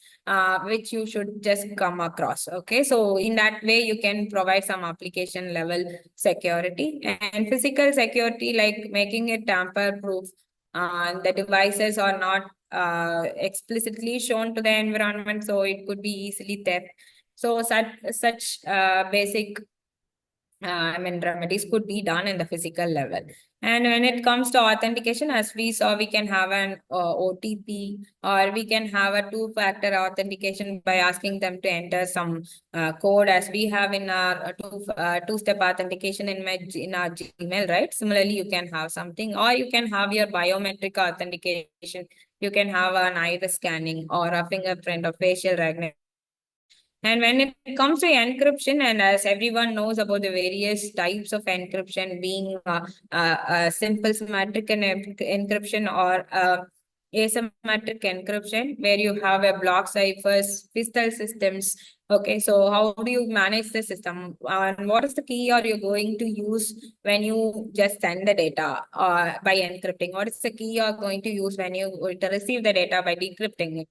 which you should just come across. Okay, so in that way, you can provide some application level security. And physical security, like making it tamper-proof. The devices are not explicitly shown to the environment, so it could be easily theft. So such basic remedies could be done in the physical level. And when it comes to authentication, as we saw, we can have an OTP, or we can have a two-factor authentication by asking them to enter some code, as we have in our two-step authentication in our Gmail, right? Similarly, you can have something, or you can have your biometric authentication. You can have an iris scanning or a fingerprint or facial recognition. And when it comes to encryption, and as everyone knows about the various types of encryption, being simple symmetric encryption, or asymmetric encryption, where you have a block ciphers, pistol systems. Okay, so how do you manage the system? And what is the key are you going to use when you just send the data by encrypting? What is the key you are going to use when you receive the data by decrypting it?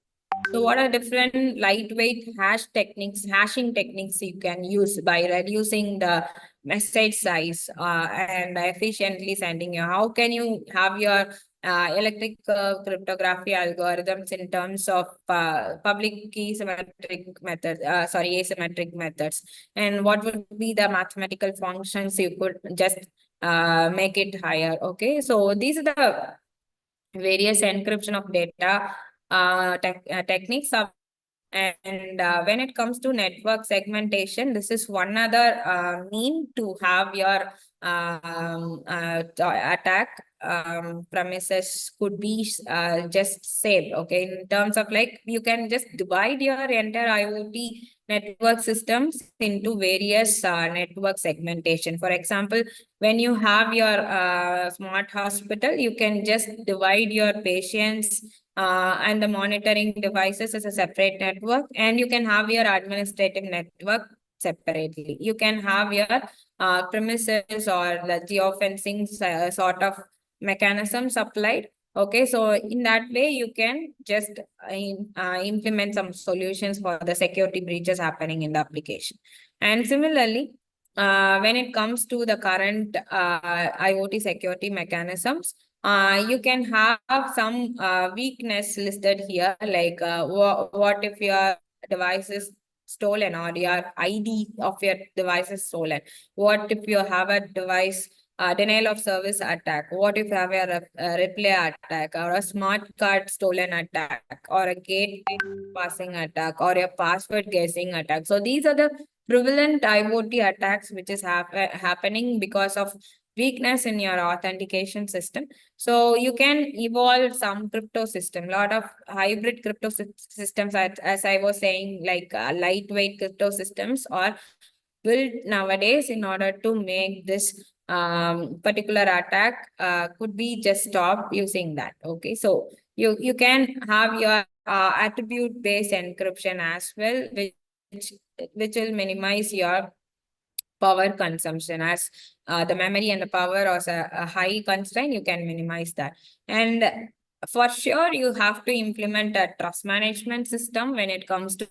So what are different lightweight hashing techniques you can use by reducing the message size and efficiently sending you? How can you have your electric cryptography algorithms in terms of public key symmetric methods, asymmetric methods? And what would be the mathematical functions you could just make it higher? Okay, so these are the various encryption of data techniques. And when it comes to network segmentation, this is one other mean to have your attack premises could be just saved. Okay, in terms of like you can just divide your entire IoT network systems into various network segmentation. For example, when you have your smart hospital, you can just divide your patients and the monitoring devices as a separate network, and you can have your administrative network separately. You can have your premises or the geofencing sort of mechanisms applied. Okay, so in that way, you can just implement some solutions for the security breaches happening in the application. And similarly, when it comes to the current IoT security mechanisms, you can have some weakness listed here, like what if your device is stolen or your ID of your device is stolen? What if you have a device denial of service attack? What if you have a replay attack or a smart card stolen attack or a gateway passing attack or a password guessing attack? So these are the prevalent IoT attacks which is happening because of weakness in your authentication system. So you can evolve some crypto system, lot of hybrid crypto systems, as I was saying, like lightweight crypto systems are built nowadays in order to make this particular attack could be just stop using that. Okay, so you can have your attribute based encryption as well, which will minimize your power consumption. As the memory and the power are a high constraint, you can minimize that. And for sure, you have to implement a trust management system when it comes to,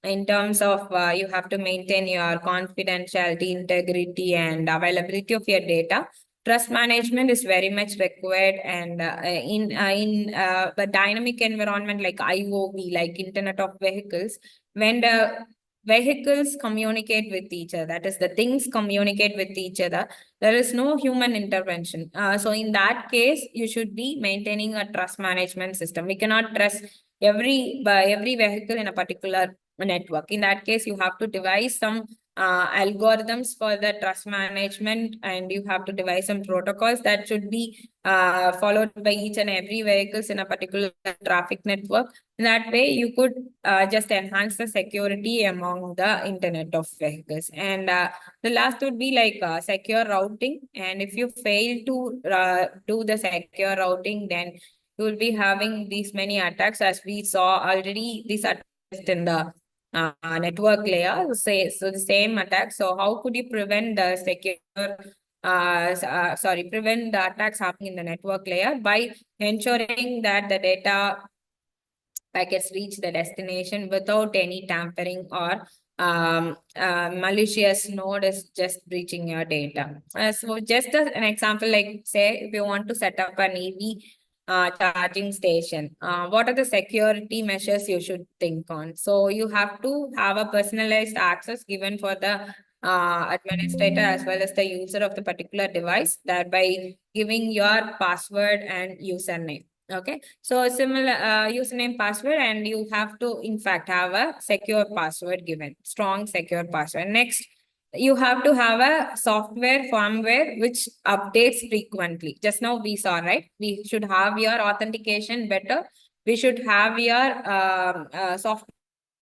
in terms of you have to maintain your confidentiality, integrity, and availability of your data. Trust management is very much required, and in the dynamic environment like IoV, like Internet of Vehicles, when the vehicles communicate with each other, that is, the things communicate with each other, there is no human intervention. So in that case, you should be maintaining a trust management system. We cannot trust every vehicle in a particular network. In that case, you have to devise some algorithms for the trust management, and you have to devise some protocols that should be followed by each and every vehicles in a particular traffic network. In that way, you could just enhance the security among the Internet of Vehicles. And the last would be like secure routing. And if you fail to do the secure routing, then you will be having these many attacks, as we saw already. These are in the network layer, so the same attack. So how could you prevent the prevent the attacks happening in the network layer? By ensuring that the data packets reach the destination without any tampering or malicious node is just breaching your data. So just as an example, like say if you want to set up an EV charging station, what are the security measures you should think on? So you have to have a personalized access given for the administrator as well as the user of the particular device, that by giving your password and username. Okay, so similar username, password, and you have to in fact have a secure password given, strong secure password. Next, you have to have a software firmware which updates frequently. Just now we saw, right? We should have your authentication better. We should have your software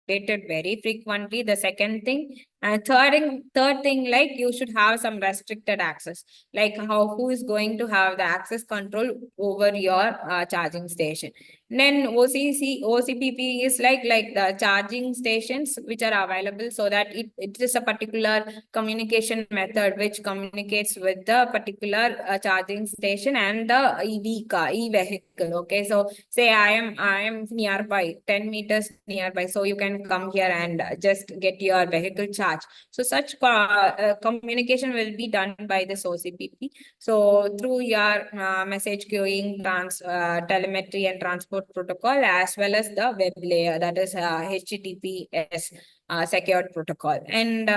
updated very frequently. The second thing, And third thing, like you should have some restricted access, like who is going to have the access control over your charging station. Then OCPP is like the charging stations which are available, so that it is a particular communication method which communicates with the particular charging station and the e-vehicle. Okay, so say I am nearby, 10 meters nearby, so you can come here and just get your vehicle charged. So such communication will be done by this OCPP. So through your message queuing, telemetry and transport protocol, as well as the web layer, that is HTTPS secured protocol. And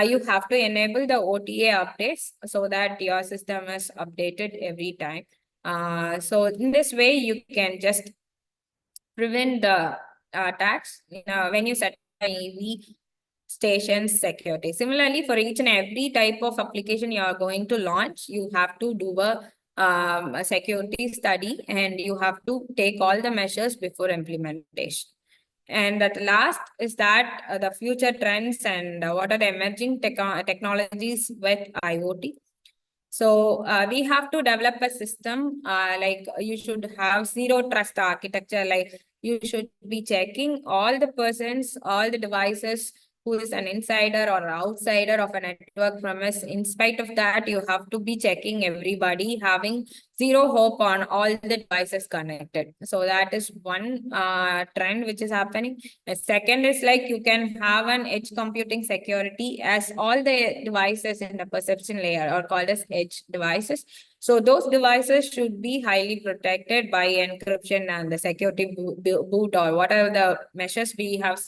you have to enable the OTA updates so that your system is updated every time. So in this way, you can just prevent the attacks when you set EV stations security. Similarly, for each and every type of application you are going to launch, you have to do a security study, and you have to take all the measures before implementation. And at last is that the future trends and what are the emerging technologies with IoT. So we have to develop a system, like you should have zero trust architecture, like you should be checking all the persons, all the devices, who is an insider or outsider of a network premise. In spite of that, you have to be checking everybody, having zero hope on all the devices connected. So that is one trend which is happening. The second is like you can have an edge computing security, as all the devices in the perception layer are called as edge devices. So those devices should be highly protected by encryption and the security boot or whatever the measures we have.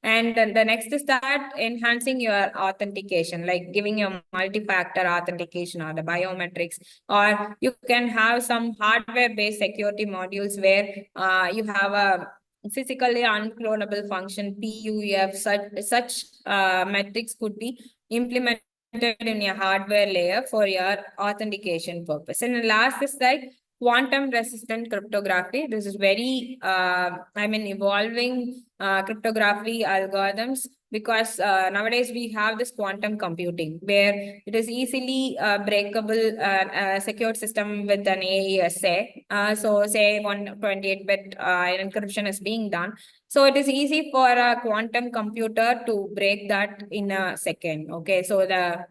And then the next is that enhancing your authentication, like giving your multi-factor authentication or the biometrics, or you can have some hardware-based security modules where you have a physically unclonable function, PUF. Such metrics could be implemented in your hardware layer for your authentication purpose. And the last is like quantum resistant cryptography. This is very evolving cryptography algorithms, because nowadays we have this quantum computing where it is easily breakable secured system with an AESA. So say 128-bit encryption is being done. So it is easy for a quantum computer to break that in a second. Okay, so the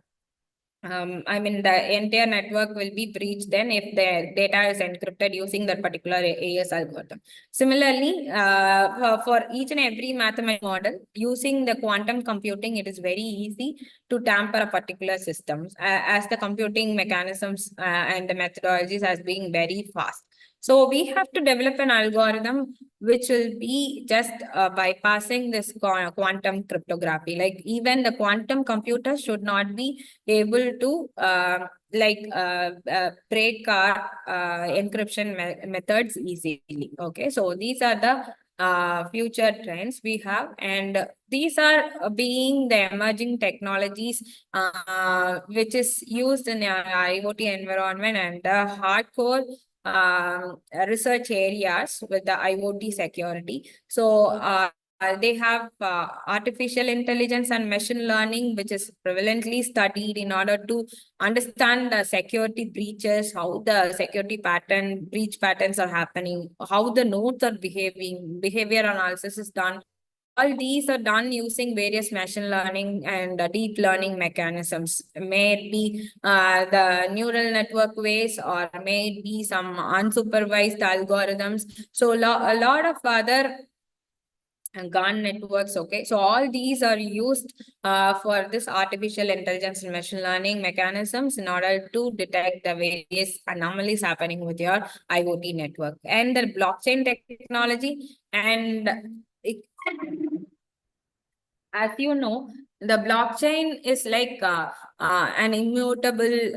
entire network will be breached then if the data is encrypted using that particular AES algorithm. Similarly, for each and every mathematical model, using the quantum computing, it is very easy to tamper a particular system, as the computing mechanisms and the methodologies as being very fast. So we have to develop an algorithm which will be just bypassing this quantum cryptography. Like even the quantum computer should not be able to break our encryption methods easily. Okay, so these are the future trends we have, and these are being the emerging technologies which is used in our IoT environment, and the hardcore research areas with the IoT security. So they have artificial intelligence and machine learning, which is prevalently studied in order to understand the security breaches, how the security breach patterns are happening, how the nodes are behaving, behavior analysis is done. All these are done using various machine learning and deep learning mechanisms. May it be the neural network ways, or may it be some unsupervised algorithms. So a lot of other GAN networks. Okay, so all these are used for this artificial intelligence and machine learning mechanisms in order to detect the various anomalies happening with your IoT network. And the blockchain technology, and as you know, the blockchain is like an immutable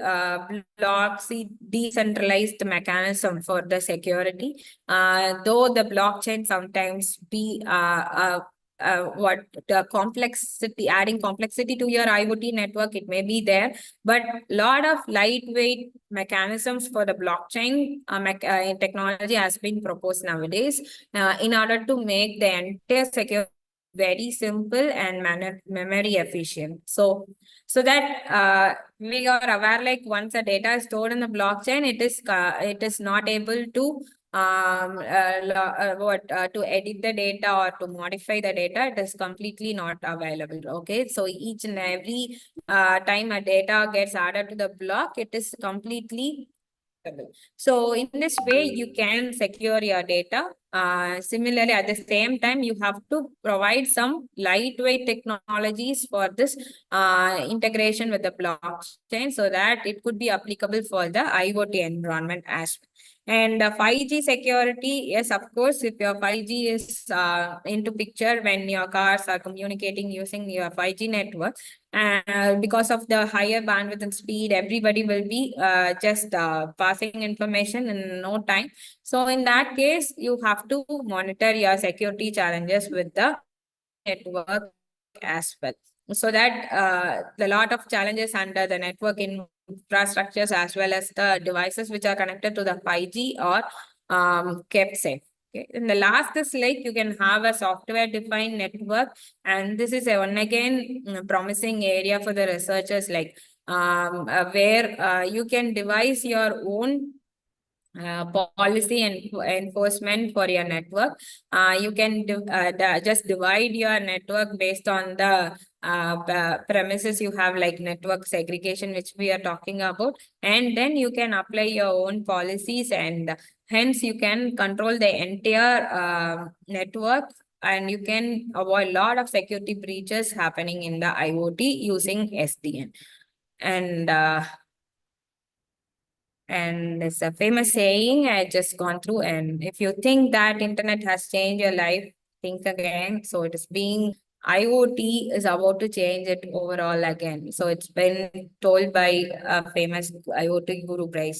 decentralized mechanism for the security. Though the blockchain sometimes be what the complexity, adding complexity to your IoT network, it may be there, but a lot of lightweight mechanisms for the blockchain technology has been proposed nowadays in order to make the entire security very simple and memory efficient. So that we are aware, like once the data is stored in the blockchain, it is not able to to edit the data or to modify the data. It is completely not available. Okay, so each and every time a data gets added to the block, it is completely. So in this way, you can secure your data. Similarly, at the same time, you have to provide some lightweight technologies for this integration with the blockchain so that it could be applicable for the IoT environment as well. And 5G security, yes, of course, if your 5G is into picture when your cars are communicating using your 5G network, because of the higher bandwidth and speed, everybody will be just passing information in no time. So in that case, you have to monitor your security challenges with the network as well. So that the lot of challenges under the network infrastructures as well as the devices which are connected to the 5G or kept safe. Okay. And the last is like you can have a software-defined network, and this is a one again promising area for the researchers, like where you can devise your own policy and enforcement for your network. You can just divide your network based on the premises you have, like network segregation, which we are talking about, and then you can apply your own policies, and hence you can control the entire network, and you can avoid a lot of security breaches happening in the IoT using SDN. And it's a famous saying I just gone through. And if you think that internet has changed your life, think again. So it is being IoT is about to change it overall again. So it's been told by a famous IoT guru, Brain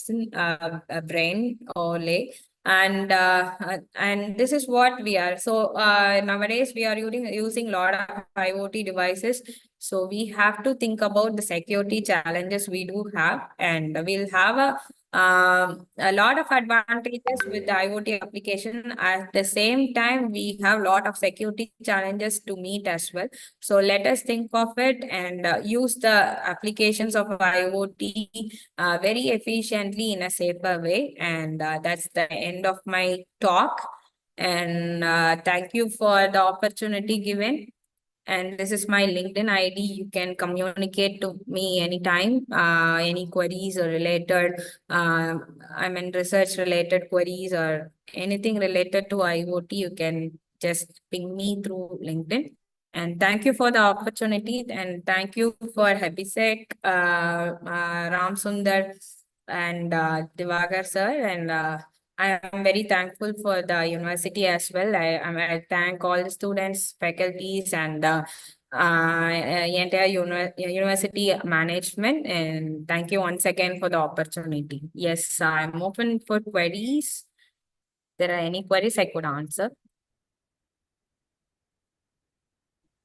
Ole. And this is what we are. So nowadays we are using a lot of IoT devices. So we have to think about the security challenges we do have, and we'll have a lot of advantages with the IoT application. At the same time, we have a lot of security challenges to meet as well. So let us think of it and use the applications of IoT very efficiently in a safer way. And that's the end of my talk. And thank you for the opportunity given. And this is my LinkedIn ID. You can communicate to me anytime, any queries or related, research related queries or anything related to IoT, you can just ping me through LinkedIn. And thank you for the opportunity, and thank you for Hebesec, Ram Sundar, and Dhivakar sir, and I am very thankful for the university as well. I thank all the students, faculties, and entire university management. And thank you once again for the opportunity. Yes, I'm open for queries. If there are any queries I could answer.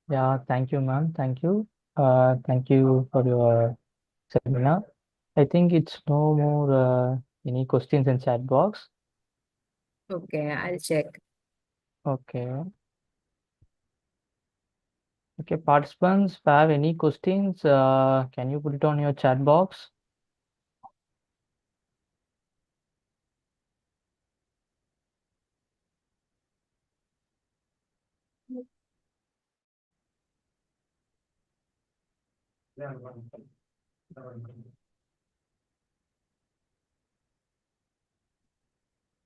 Yeah, thank you, ma'am. Thank you. Thank you for your seminar. I think it's no more any questions in chat box. Okay, I'll check. Okay. Okay, participants, if you have any questions, can you put it on your chat box?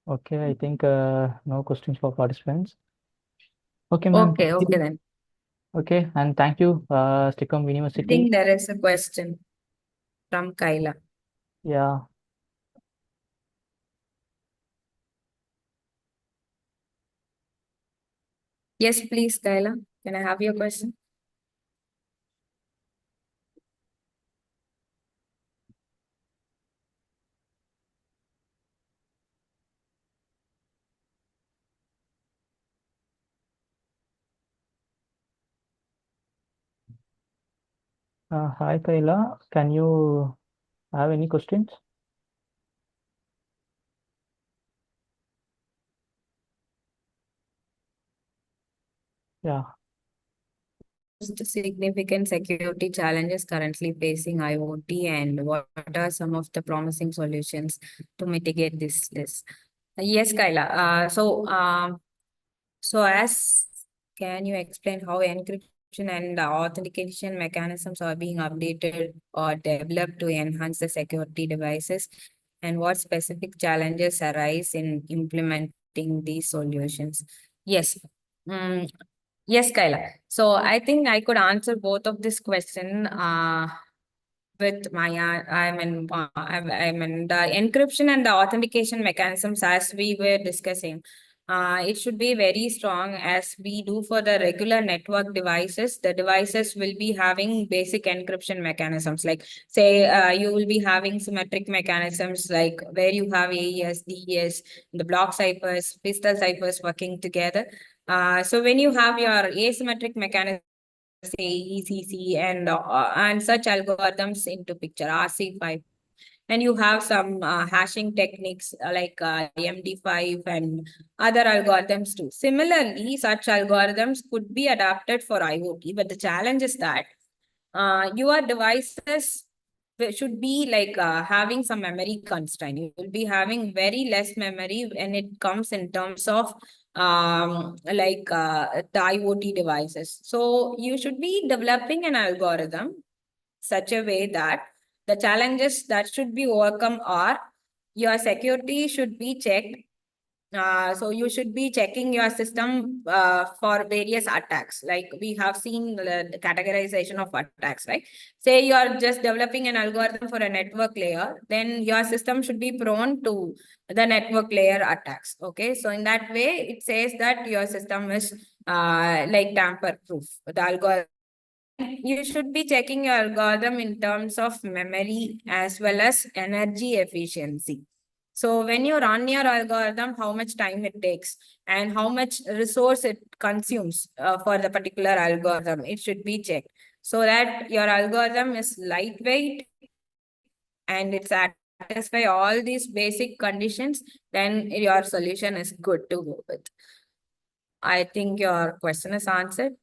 Okay, I think no questions for participants. Okay, ma'am. Okay, okay then. Okay, and thank you, STEKOM I University. think there is a question from Kaila. Yeah. Yes, please, Kaila. Can I have your question? Hi, Kaila. Can you have any questions? Yeah. significant security challenges currently facing IoT, and what are some of the promising solutions to mitigate this list? Yes, Kaila. Can you explain how encryption and authentication mechanisms are being updated or developed to enhance the security devices, and what specific challenges arise in implementing these solutions? Yes. Yes, Kaila. So I think I could answer both of this question with my I mean the encryption and the authentication mechanisms, as we were discussing. It should be very strong as we do for the regular network devices. The devices will be having basic encryption mechanisms, like say you will be having symmetric mechanisms, like where you have AES, DES, the block ciphers, pistol ciphers working together. So when you have your asymmetric mechanism, say ECC and such algorithms into picture, RC5, and you have some hashing techniques like MD5 and other algorithms too. Similarly, such algorithms could be adapted for IoT, but the challenge is that your devices should be like having some memory constraint. You will be having very less memory when it comes in terms of the IoT devices. So you should be developing an algorithm such a way that the challenges that should be overcome are your security should be checked. So you should be checking your system for various attacks. Like we have seen the categorization of attacks, right? Say you are just developing an algorithm for a network layer, then your system should be prone to the network layer attacks. Okay, so in that way, it says that your system is like tamper-proof. The algorithm. You should be checking your algorithm in terms of memory as well as energy efficiency. So when you run your algorithm, how much time it takes and how much resource it consumes for the particular algorithm, it should be checked so that your algorithm is lightweight and it satisfies all these basic conditions, then your solution is good to go with. I think your question is answered.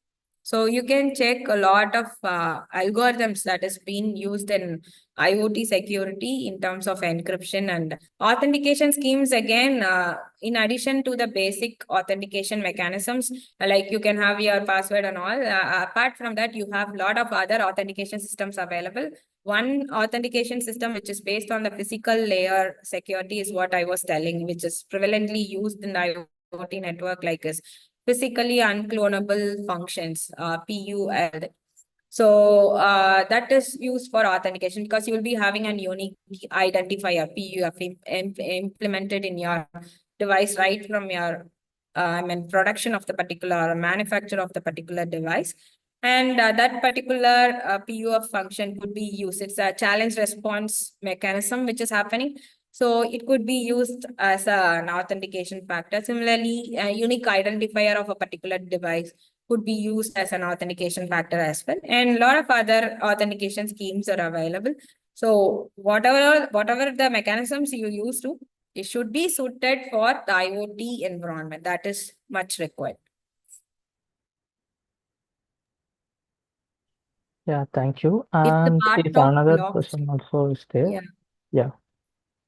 So you can check a lot of algorithms that is being used in IoT security in terms of encryption and authentication schemes. Again, in addition to the basic authentication mechanisms, like you can have your password and all, apart from that, you have a lot of other authentication systems available. One authentication system which is based on the physical layer security is what I was telling, which is prevalently used in the IoT network, like is physically unclonable functions, PUL. So that is used for authentication because you will be having a unique identifier, PUF, implemented in your device right from your production of the particular manufacture of the particular device. And that particular PUF function could be used. It's a challenge response mechanism which is happening. So it could be used as an authentication factor. Similarly, a unique identifier of a particular device could be used as an authentication factor as well. And a lot of other authentication schemes are available. So whatever the mechanisms you use to, it should be suited for the IoT environment. That is much required. Yeah, thank you. It's the And part if of another blockchain. question also is there, Yeah. yeah.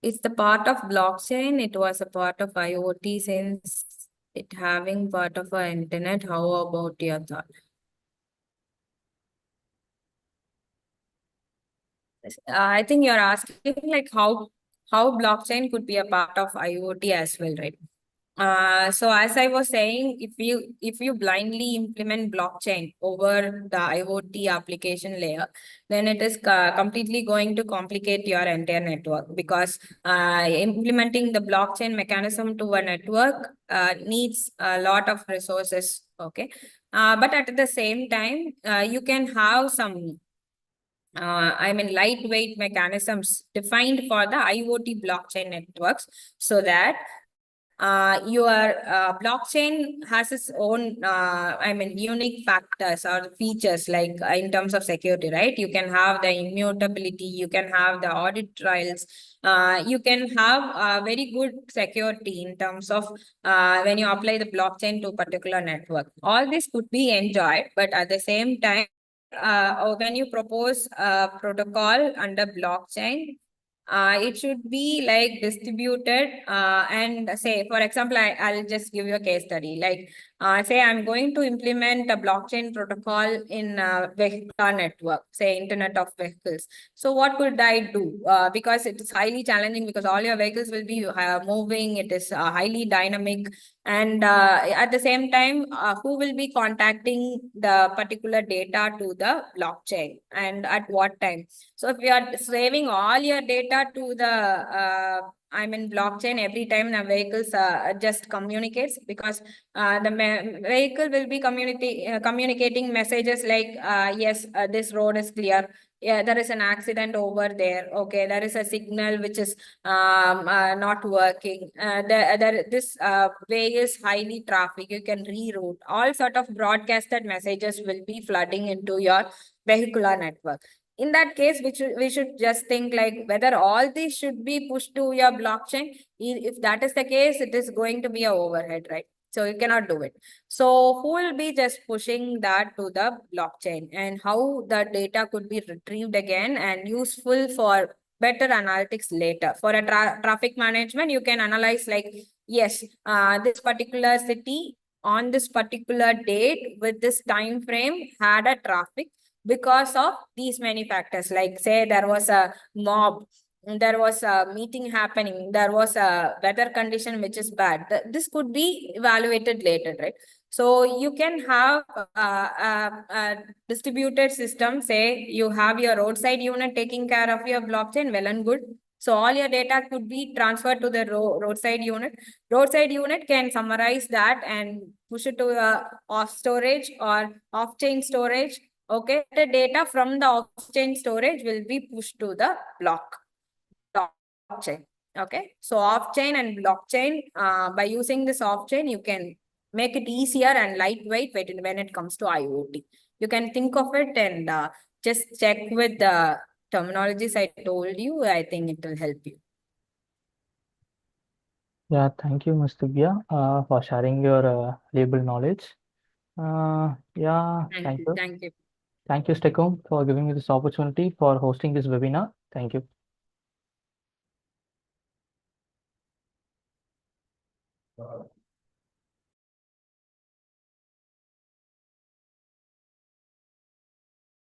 It's the part of blockchain. It was a part of IoT since it having part of our internet. How about your thought? I think you're asking like how blockchain could be a part of IoT as well, right? So as I was saying, if you blindly implement blockchain over the IoT application layer, then it is completely going to complicate your entire network, because implementing the blockchain mechanism to a network needs a lot of resources. Okay, but at the same time, you can have some lightweight mechanisms defined for the IoT blockchain networks, so that your blockchain has its own, unique factors or features, like in terms of security, right? You can have the immutability, you can have the audit trials, you can have very good security in terms of when you apply the blockchain to a particular network. All this could be enjoyed, but at the same time, when you propose a protocol under blockchain, it should be like distributed and say, for example, I'll just give you a case study. Like, say I'm going to implement a blockchain protocol in a vehicular network, say Internet of Vehicles. So what could I do? Because it is highly challenging, because all your vehicles will be moving. It is highly dynamic. And at the same time, who will be contacting the particular data to the blockchain and at what time? So if you are saving all your data to the blockchain every time the vehicles just communicates, because the vehicle will be communicating messages like, yes, this road is clear. Yeah, there is an accident over there. Okay, there is a signal which is not working. This way is highly traffic. You can reroute. All sort of broadcasted messages will be flooding into your vehicular network. In that case, we should just think like whether all these should be pushed to your blockchain. If that is the case, it is going to be a overhead, right? So you cannot do it. So who will be just pushing that to the blockchain, and how the data could be retrieved again and useful for better analytics later? For a traffic management, you can analyze like, yes, this particular city on this particular date with this time frame had a traffic because of these many factors. Like, say there was a mob, there was a meeting happening, there was a weather condition which is bad. This could be evaluated later, right? So you can have a distributed system. Say you have your roadside unit taking care of your blockchain, well and good. So all your data could be transferred to the roadside unit. Roadside unit can summarize that and push it to off storage or off-chain storage. Okay, the data from the off-chain storage will be pushed to the blockchain. Okay, so off-chain and blockchain, by using this off-chain, you can make it easier and lightweight when it comes to IoT. You can think of it and just check with the terminologies I told you. I think it will help you. Yeah, thank you, Ms. Divya, for sharing your label knowledge. Yeah, thank you. Thank you. Thank you, STEKOM, for giving me this opportunity for hosting this webinar. Thank you.